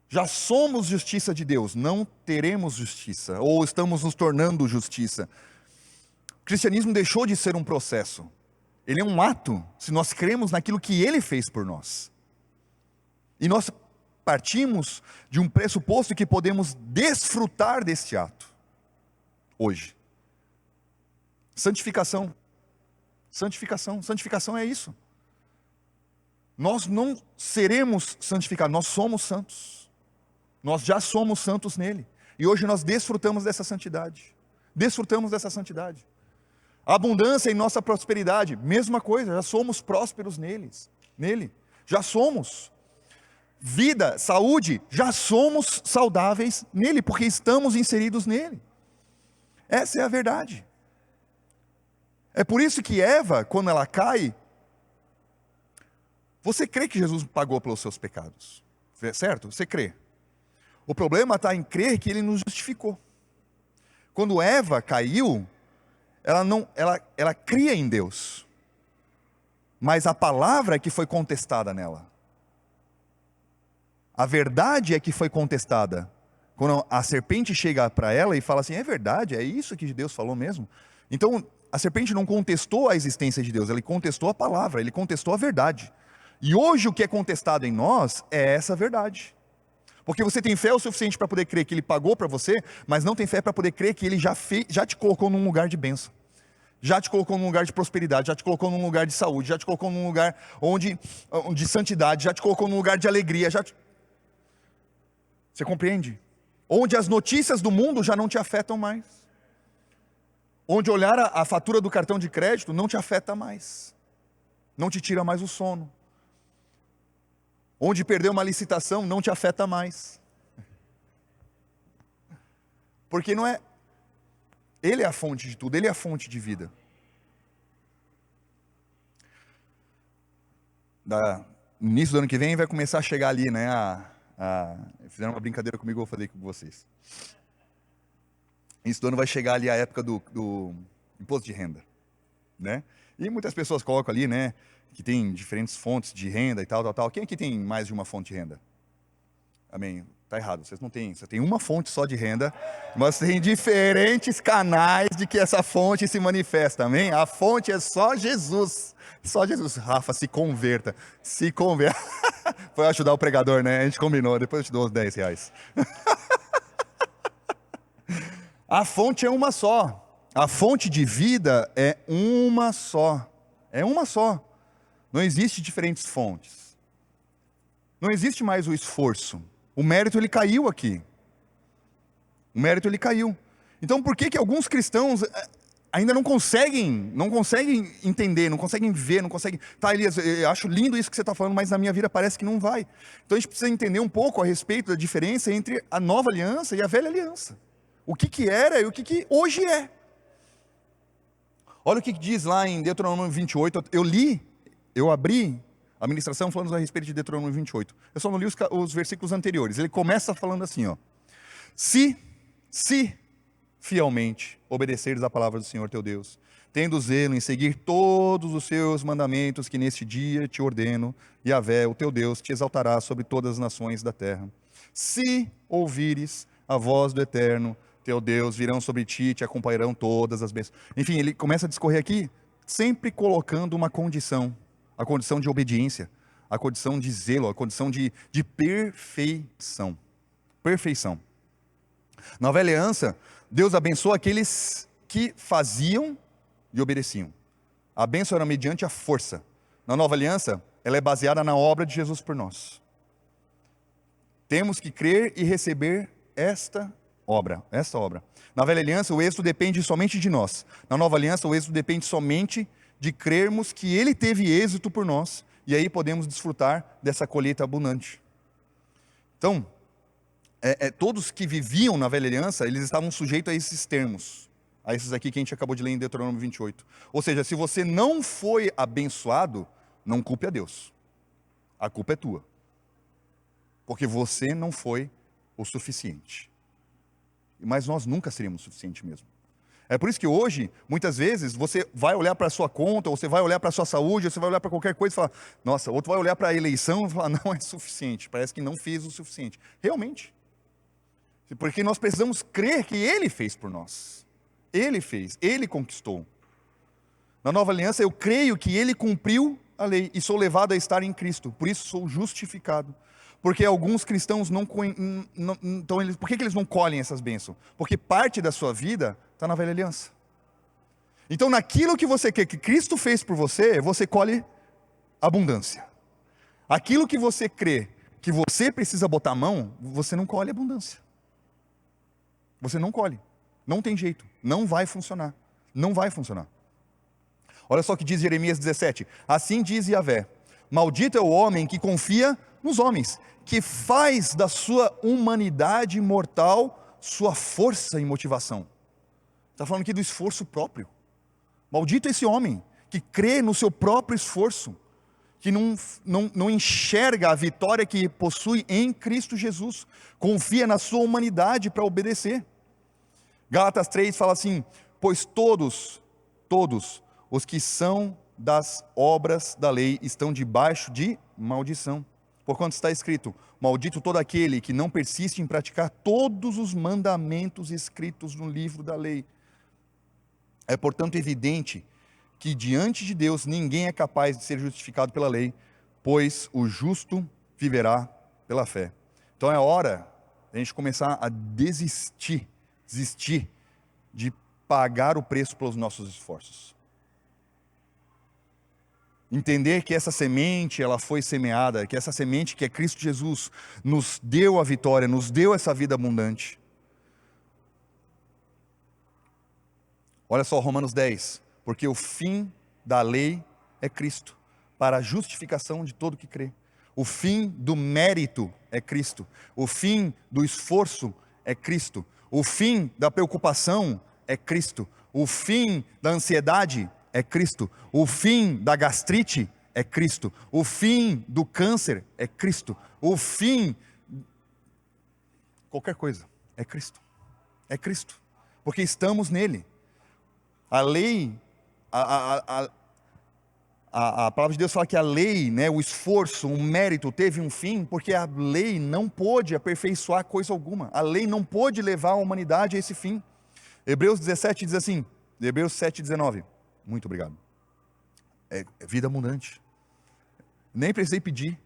Já somos justiça de Deus, não teremos justiça, ou estamos nos tornando justiça. O cristianismo deixou de ser um processo, ele é um ato, se nós cremos naquilo que Ele fez por nós. E nós partimos de um pressuposto que podemos desfrutar deste ato, hoje. Santificação. Santificação é isso. Nós não seremos santificados, nós somos santos. Nós já somos santos nele. E hoje nós desfrutamos dessa santidade. Desfrutamos dessa santidade. A abundância em nossa prosperidade, mesma coisa, já somos prósperos nele. Já somos. Vida, saúde, já somos saudáveis nele, porque estamos inseridos nele. Essa é a verdade. É por isso que Eva, quando ela cai, você crê que Jesus pagou pelos seus pecados, certo? Você crê. O problema está em crer que Ele nos justificou. Quando Eva caiu, ela cria em Deus, mas a palavra é que foi contestada nela. A verdade é que foi contestada. Quando a serpente chega para ela e fala assim, é verdade, é isso que Deus falou mesmo? Então, a serpente não contestou a existência de Deus, ele contestou a palavra, ele contestou a verdade. E hoje o que é contestado em nós é essa verdade. Porque você tem fé o suficiente para poder crer que Ele pagou para você, mas não tem fé para poder crer que Ele já te colocou num lugar de bênção. Já te colocou num lugar de prosperidade, já te colocou num lugar de saúde, já te colocou num lugar de santidade, já te colocou num lugar de alegria. Você compreende? Onde as notícias do mundo já não te afetam mais. Onde olhar a fatura do cartão de crédito não te afeta mais. Não te tira mais o sono. Onde perder uma licitação não te afeta mais. Porque não é... Ele é a fonte de tudo, Ele é a fonte de vida. No início do ano que vem vai começar a chegar ali, né? Fizeram uma brincadeira comigo, eu vou fazer com vocês. Início do ano vai chegar ali a época do imposto de renda, né? E muitas pessoas colocam ali, né? Que tem diferentes fontes de renda e tal. Quem aqui tem mais de uma fonte de renda? Amém. Está errado, vocês não têm. Você tem uma fonte só de renda, mas tem diferentes canais de que essa fonte se manifesta, amém? A fonte é só Jesus. Só Jesus. Rafa, se converta. Se converta. Foi ajudar o pregador, né? A gente combinou, depois eu te dou uns R$10. A fonte é uma só. A fonte de vida é uma só. É uma só. Não existe diferentes fontes. Não existe mais o esforço. O mérito ele caiu aqui. O mérito ele caiu. Então por que alguns cristãos ainda não conseguem entender, não conseguem ver, não conseguem... Tá, Elias, eu acho lindo isso que você está falando, mas na minha vida parece que não vai. Então a gente precisa entender um pouco a respeito da diferença entre a nova aliança e a velha aliança. O que era e o que hoje é. Olha o que diz lá em Deuteronômio 28, eu abri A ministração falando a respeito de Deuteronômio 28. Eu só não li os versículos anteriores. Ele começa falando assim, ó. Se fielmente obedeceres a palavra do Senhor teu Deus, tendo zelo em seguir todos os seus mandamentos que neste dia te ordeno, Yahvé, o teu Deus, te exaltará sobre todas as nações da terra. Se ouvires a voz do Eterno, teu Deus, virão sobre ti e te acompanharão todas as bênçãos. Enfim, ele começa a discorrer aqui, sempre colocando uma condição, a condição de obediência, a condição de zelo, a condição de perfeição. Perfeição. Na velha aliança, Deus abençoa aqueles que faziam e obedeciam. A bênção era mediante a força. Na nova aliança, ela é baseada na obra de Jesus por nós. Temos que crer e receber esta obra. Na velha aliança, o êxito depende somente de nós. Na nova aliança, o êxito depende somente de crermos que Ele teve êxito por nós, e aí podemos desfrutar dessa colheita abundante. Então, todos que viviam na velha aliança, eles estavam sujeitos a esses termos, a esses aqui que a gente acabou de ler em Deuteronômio 28. Ou seja, se você não foi abençoado, não culpe a Deus. A culpa é tua. Porque você não foi o suficiente. Mas nós nunca seríamos o suficiente mesmo. É por isso que hoje, muitas vezes, você vai olhar para a sua conta, ou você vai olhar para a sua saúde, ou você vai olhar para qualquer coisa e falar, nossa, outro vai olhar para a eleição e falar, não é suficiente, parece que não fez o suficiente. Realmente. Porque nós precisamos crer que Ele fez por nós. Ele fez, Ele conquistou. Na nova aliança eu creio que Ele cumpriu a lei e sou levado a estar em Cristo, por isso sou justificado. Porque alguns cristãos não então por que eles não colhem essas bênçãos? Porque parte da sua vida está na velha aliança. Então naquilo que você quer que Cristo fez por você, você colhe abundância. Aquilo que você crê que você precisa botar a mão, você não colhe abundância. Você não colhe. Não tem jeito. Não vai funcionar. Não vai funcionar. Olha só o que diz Jeremias 17. Assim diz Yahvé: maldito é o homem que confia nos homens, que faz da sua humanidade mortal sua força e motivação. Está falando aqui do esforço próprio. Maldito é esse homem que crê no seu próprio esforço, que não enxerga a vitória que possui em Cristo Jesus, confia na sua humanidade para obedecer. Gálatas 3 fala assim: pois todos os que são das obras da lei estão debaixo de maldição. Porquanto está escrito: maldito todo aquele que não persiste em praticar todos os mandamentos escritos no livro da lei. É portanto evidente que diante de Deus ninguém é capaz de ser justificado pela lei, pois o justo viverá pela fé. Então é hora de a gente começar a desistir de pagar o preço pelos nossos esforços. Entender que essa semente, ela foi semeada, que essa semente que é Cristo Jesus, nos deu a vitória, nos deu essa vida abundante. Olha só Romanos 10, porque o fim da lei é Cristo, para a justificação de todo que crê. O fim do mérito é Cristo, o fim do esforço é Cristo, o fim da preocupação é Cristo, o fim da ansiedade é Cristo, o fim da gastrite é Cristo, o fim do câncer é Cristo, o fim, qualquer coisa, é Cristo, porque estamos nele. A lei, a palavra de Deus fala que a lei, né, o esforço, o mérito teve um fim, porque a lei não pôde aperfeiçoar coisa alguma, a lei não pôde levar a humanidade a esse fim. Hebreus 17 diz assim, Hebreus 7:19, muito obrigado, é vida abundante, nem precisei pedir.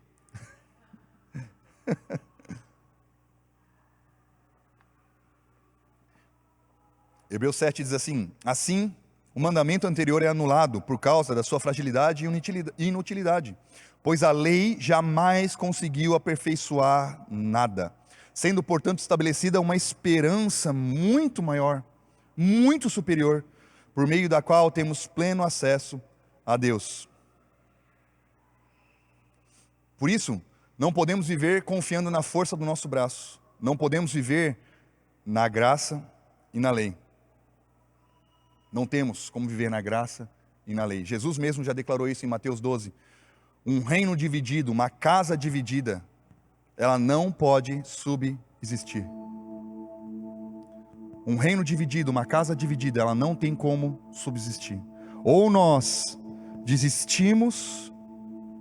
Hebreus 7 diz assim, assim o mandamento anterior é anulado por causa da sua fragilidade e inutilidade, pois a lei jamais conseguiu aperfeiçoar nada, sendo portanto estabelecida uma esperança muito maior, muito superior, por meio da qual temos pleno acesso a Deus. Por isso, não podemos viver confiando na força do nosso braço, não podemos viver na graça e na lei. Não temos como viver na graça e na lei. Jesus mesmo já declarou isso em Mateus 12. Um reino dividido, uma casa dividida, ela não pode subsistir. Um reino dividido, uma casa dividida, ela não tem como subsistir. Ou nós desistimos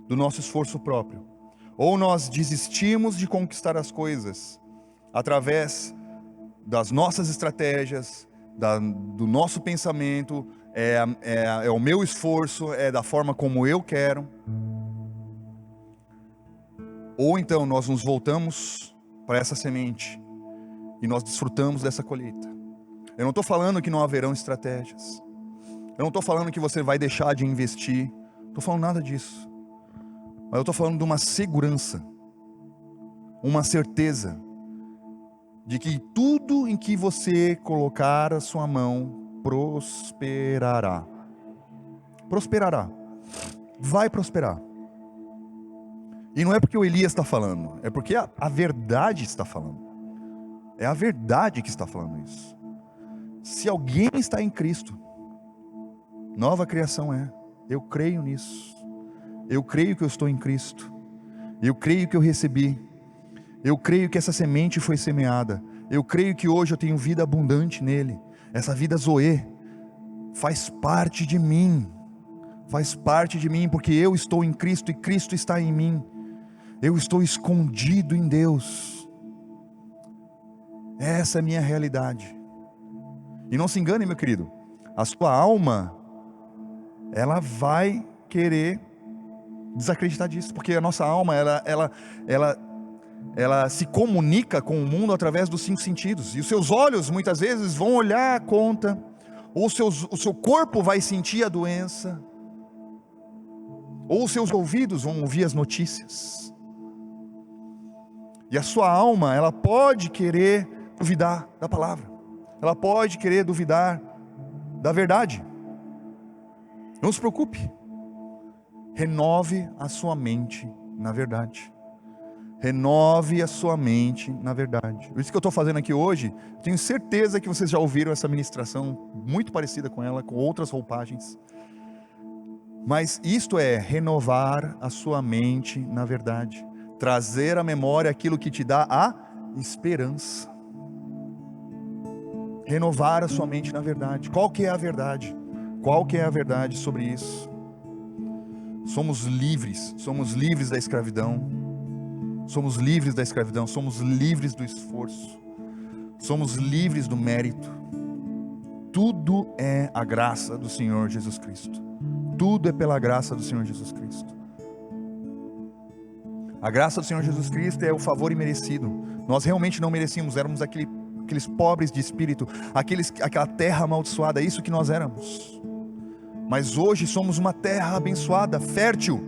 do nosso esforço próprio, ou nós desistimos de conquistar as coisas através das nossas estratégias, do nosso pensamento, é o meu esforço, é da forma como eu quero. Ou então nós nos voltamos para essa semente e nós desfrutamos dessa colheita. Eu não estou falando que não haverão estratégias. Eu não estou falando que você vai deixar de investir. Não estou falando nada disso. Mas eu estou falando de uma segurança, uma certeza de que tudo em que você colocar a sua mão prosperará. Prosperará. Vai prosperar. E não é porque o Elias está falando, é porque a verdade está falando. É a verdade que está falando isso. Se alguém está em Cristo, nova criação é. Eu creio nisso. Eu creio que eu estou em Cristo. Eu creio que eu recebi. Eu creio que essa semente foi semeada. Eu creio que hoje eu tenho vida abundante nele. Essa vida Zoe faz parte de mim. Faz parte de mim porque eu estou em Cristo e Cristo está em mim. Eu estou escondido em Deus. Essa é a minha realidade. E não se engane, meu querido, a sua alma, ela vai querer desacreditar disso, porque a nossa alma, ela se comunica com o mundo através dos 5 sentidos, e os seus olhos muitas vezes vão olhar a conta, ou o seu corpo vai sentir a doença, ou os seus ouvidos vão ouvir as notícias. E a sua alma, ela pode querer duvidar da palavra. Ela pode querer duvidar da verdade. Não se preocupe. Renove a sua mente na verdade. Renove a sua mente na verdade. Por isso que eu estou fazendo aqui hoje, tenho certeza que vocês já ouviram essa ministração muito parecida com ela, com outras roupagens. Mas isto é renovar a sua mente na verdade. Trazer à memória aquilo que te dá a esperança. Renovar a sua mente na verdade. Qual que é a verdade? Qual que é a verdade sobre isso? Somos livres da escravidão. Somos livres da escravidão, somos livres do esforço. Somos livres do mérito. Tudo é a graça do Senhor Jesus Cristo. Tudo é pela graça do Senhor Jesus Cristo. A graça do Senhor Jesus Cristo é o favor imerecido. Nós realmente não merecíamos, éramos aqueles pobres de espírito, aquela terra amaldiçoada, é isso que nós éramos. Mas hoje somos uma terra abençoada, fértil,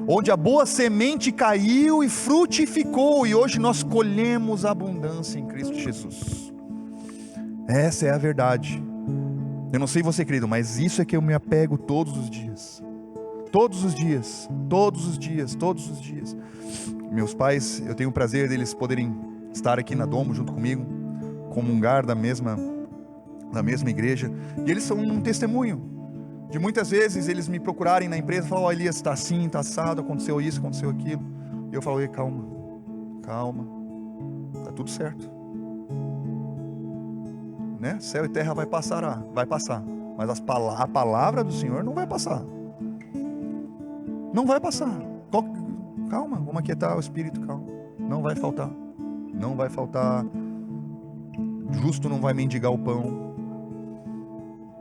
onde a boa semente caiu e frutificou, e hoje nós colhemos a abundância em Cristo Jesus. Essa é a verdade. Eu não sei você, querido, mas isso é que eu me apego todos os dias. Todos os dias, todos os dias, todos os dias. Meus pais, eu tenho o prazer deles poderem estar aqui na Domo junto comigo, comungar da mesma igreja, e eles são um testemunho de muitas vezes eles me procurarem na empresa e falar: Elias, está assim, está assado, aconteceu isso, aconteceu aquilo. E eu falo: calma, está tudo certo, né? Céu e terra vai passar, mas a palavra do Senhor não vai passar. Não vai passar. Calma, vamos aquietar o espírito, calma. Não vai faltar. Não vai faltar. Justo não vai mendigar o pão.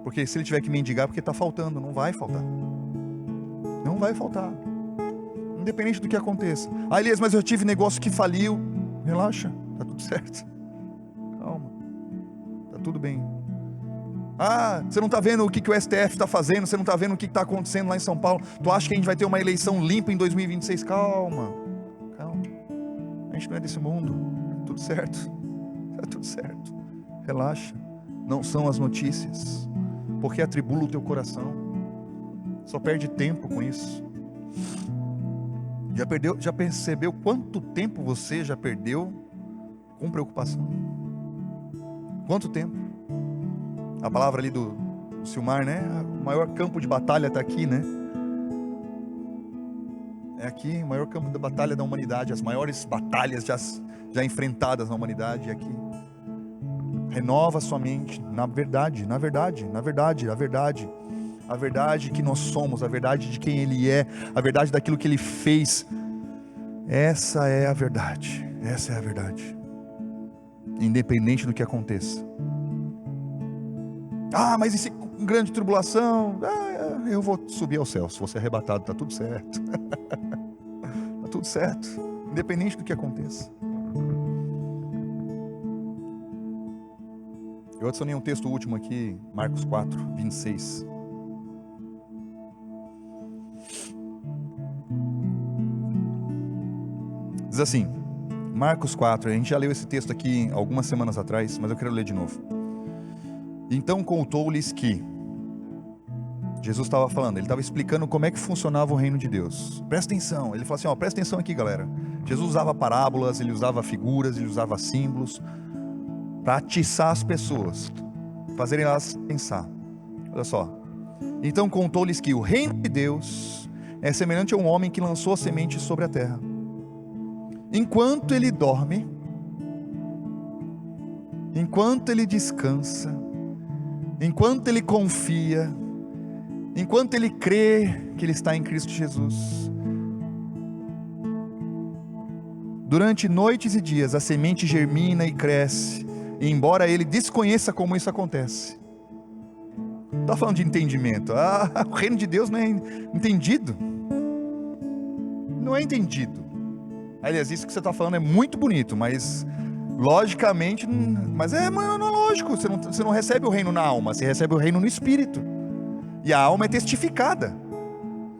Porque se ele tiver que mendigar, porque está faltando. Não vai faltar. Não vai faltar. Independente do que aconteça. Ah, Elias, mas eu tive negócio que faliu. Relaxa, está tudo certo. Calma. Está tudo bem. Ah, você não está vendo o que o STF está fazendo, você não está vendo o que está acontecendo lá em São Paulo, tu acha que a gente vai ter uma eleição limpa em 2026? Calma, a gente não é desse mundo, tudo certo, relaxa, não são as notícias, porque atribula o teu coração, só perde tempo com isso. Já percebeu quanto tempo você já perdeu com preocupação? Quanto tempo? A palavra ali do Silmar, né? O maior campo de batalha está aqui, né? É aqui o maior campo da batalha da humanidade, as maiores batalhas já enfrentadas na humanidade é aqui. Renova sua mente na verdade, na verdade, na verdade, a verdade. A verdade que nós somos, a verdade de quem Ele é, a verdade daquilo que Ele fez. Essa é a verdade, essa é a verdade. Independente do que aconteça. Mas e se com grande tribulação? Eu vou subir ao céu, se você arrebatado, está tudo certo. Está tudo certo, independente do que aconteça. Eu adicionei um texto último aqui, Marcos 4, 26. Diz assim, Marcos 4, a gente já leu esse texto aqui algumas semanas atrás, mas eu quero ler de novo. Então contou-lhes que, Jesus estava falando, ele estava explicando como é que funcionava o reino de Deus. Presta atenção, ele falou assim, presta atenção aqui galera. Jesus usava parábolas, ele usava figuras, ele usava símbolos, para atiçar as pessoas, fazerem elas pensar. Olha só, então contou-lhes que o reino de Deus é semelhante a um homem que lançou a semente sobre a terra. Enquanto ele dorme, enquanto ele descansa, enquanto ele confia, enquanto ele crê que ele está em Cristo Jesus, durante noites e dias a semente germina e cresce, e embora ele desconheça como isso acontece. Não está falando de entendimento. O reino de Deus não é entendido. Não é entendido. Aliás, isso que você está falando é muito bonito, mas logicamente, mas não é lógico. Você não recebe o reino na alma, você recebe o reino no espírito. E a alma é testificada,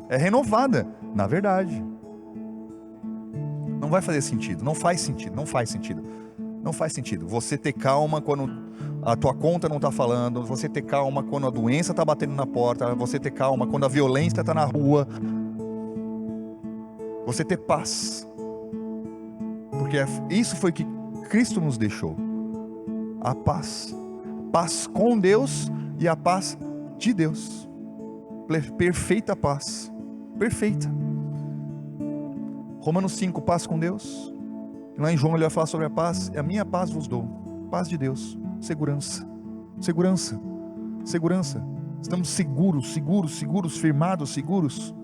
é renovada, na verdade. Não vai fazer sentido, não faz sentido, não faz sentido. Não faz sentido. Você ter calma quando a tua conta não está falando, você ter calma quando a doença está batendo na porta, você ter calma quando a violência está na rua. Você ter paz. Porque isso foi que Cristo nos deixou. A paz. Paz com Deus e a paz de Deus. Perfeita paz. Perfeita. Romanos 5, paz com Deus. Lá em João ele vai falar sobre a paz. A minha paz vos dou. Paz de Deus. Segurança. Segurança. Segurança. Estamos seguros, seguros, seguros, firmados, seguros.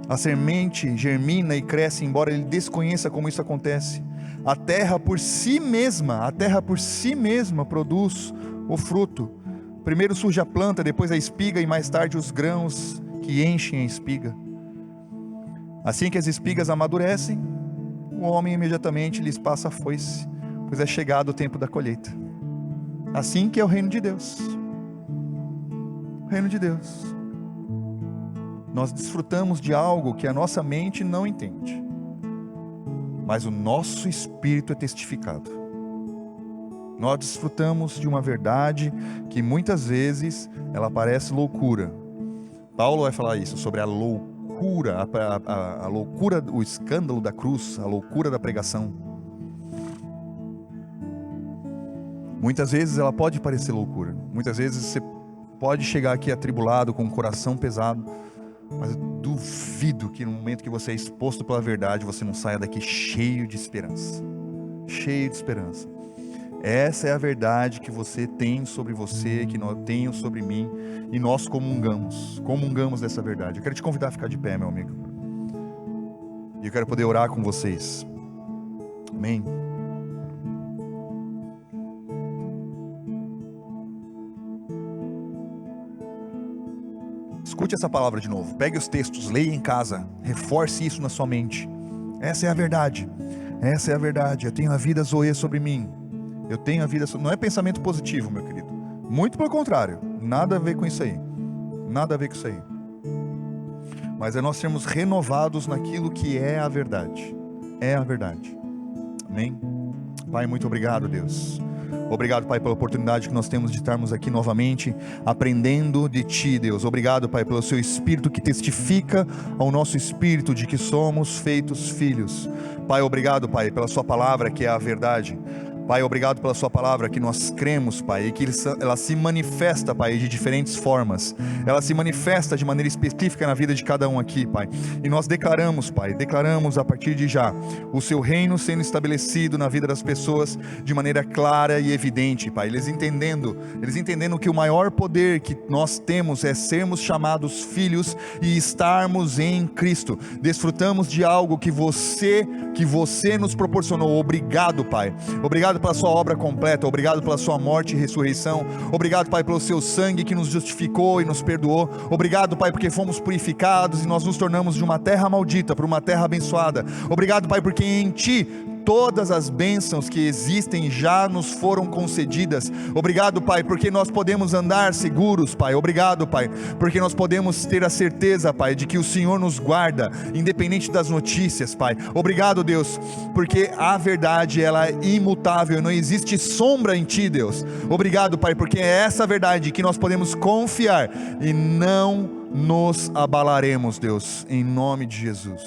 A semente germina e cresce, embora ele desconheça como isso acontece. A terra por si mesma produz o fruto. Primeiro surge a planta, depois a espiga e mais tarde os grãos que enchem a espiga. Assim que as espigas amadurecem, o homem imediatamente lhes passa a foice, pois é chegado o tempo da colheita. Assim que é o reino de Deus. O reino de Deus. Nós desfrutamos de algo que a nossa mente não entende, mas o nosso espírito é testificado. Nós desfrutamos de uma verdade que muitas vezes ela parece loucura. Paulo vai falar isso, sobre a loucura, a loucura, o escândalo da cruz, a loucura da pregação. Muitas vezes ela pode parecer loucura, muitas vezes você pode chegar aqui atribulado, com o coração pesado, mas eu duvido que no momento que você é exposto pela verdade, você não saia daqui cheio de esperança. Cheio de esperança. Essa é a verdade que você tem sobre você, que nós tenho sobre mim, e nós comungamos dessa verdade. Eu quero te convidar a ficar de pé, meu amigo. E eu quero poder orar com vocês. Amém. Escute essa palavra de novo, pegue os textos, leia em casa, reforce isso na sua mente. Essa é a verdade, essa é a verdade. Eu tenho a vida Zoe sobre mim, eu tenho a vida, não é pensamento positivo, meu querido, muito pelo contrário, nada a ver com isso aí, nada a ver com isso aí, mas é nós sermos renovados naquilo que é a verdade, amém? Pai, muito obrigado, Deus. Obrigado, Pai, pela oportunidade que nós temos de estarmos aqui novamente, aprendendo de Ti, Deus. Obrigado, Pai, pelo Seu Espírito que testifica ao nosso espírito de que somos feitos filhos. Pai, obrigado, Pai, pela Sua palavra que é a verdade. Pai, obrigado pela sua palavra, que nós cremos, Pai, e que ela se manifesta, Pai, de diferentes formas. Ela se manifesta de maneira específica na vida de cada um aqui, Pai. E nós declaramos, Pai, declaramos a partir de já o seu reino sendo estabelecido na vida das pessoas de maneira clara e evidente, Pai. Eles entendendo que o maior poder que nós temos é sermos chamados filhos e estarmos em Cristo. Desfrutamos de algo que você nos proporcionou. Obrigado, Pai. Obrigado pela sua obra completa, obrigado pela sua morte e ressurreição, obrigado, Pai, pelo seu sangue que nos justificou e nos perdoou, obrigado, Pai, porque fomos purificados e nós nos tornamos de uma terra maldita para uma terra abençoada. Obrigado, Pai, porque em Ti todas as bênçãos que existem já nos foram concedidas. Obrigado, Pai, porque nós podemos andar seguros, Pai. Obrigado, Pai, porque nós podemos ter a certeza, Pai, de que o Senhor nos guarda, independente das notícias, Pai. Obrigado, Deus, porque a verdade, ela é imutável, não existe sombra em Ti, Deus. Obrigado, Pai, porque é essa verdade que nós podemos confiar e não nos abalaremos, Deus, em nome de Jesus.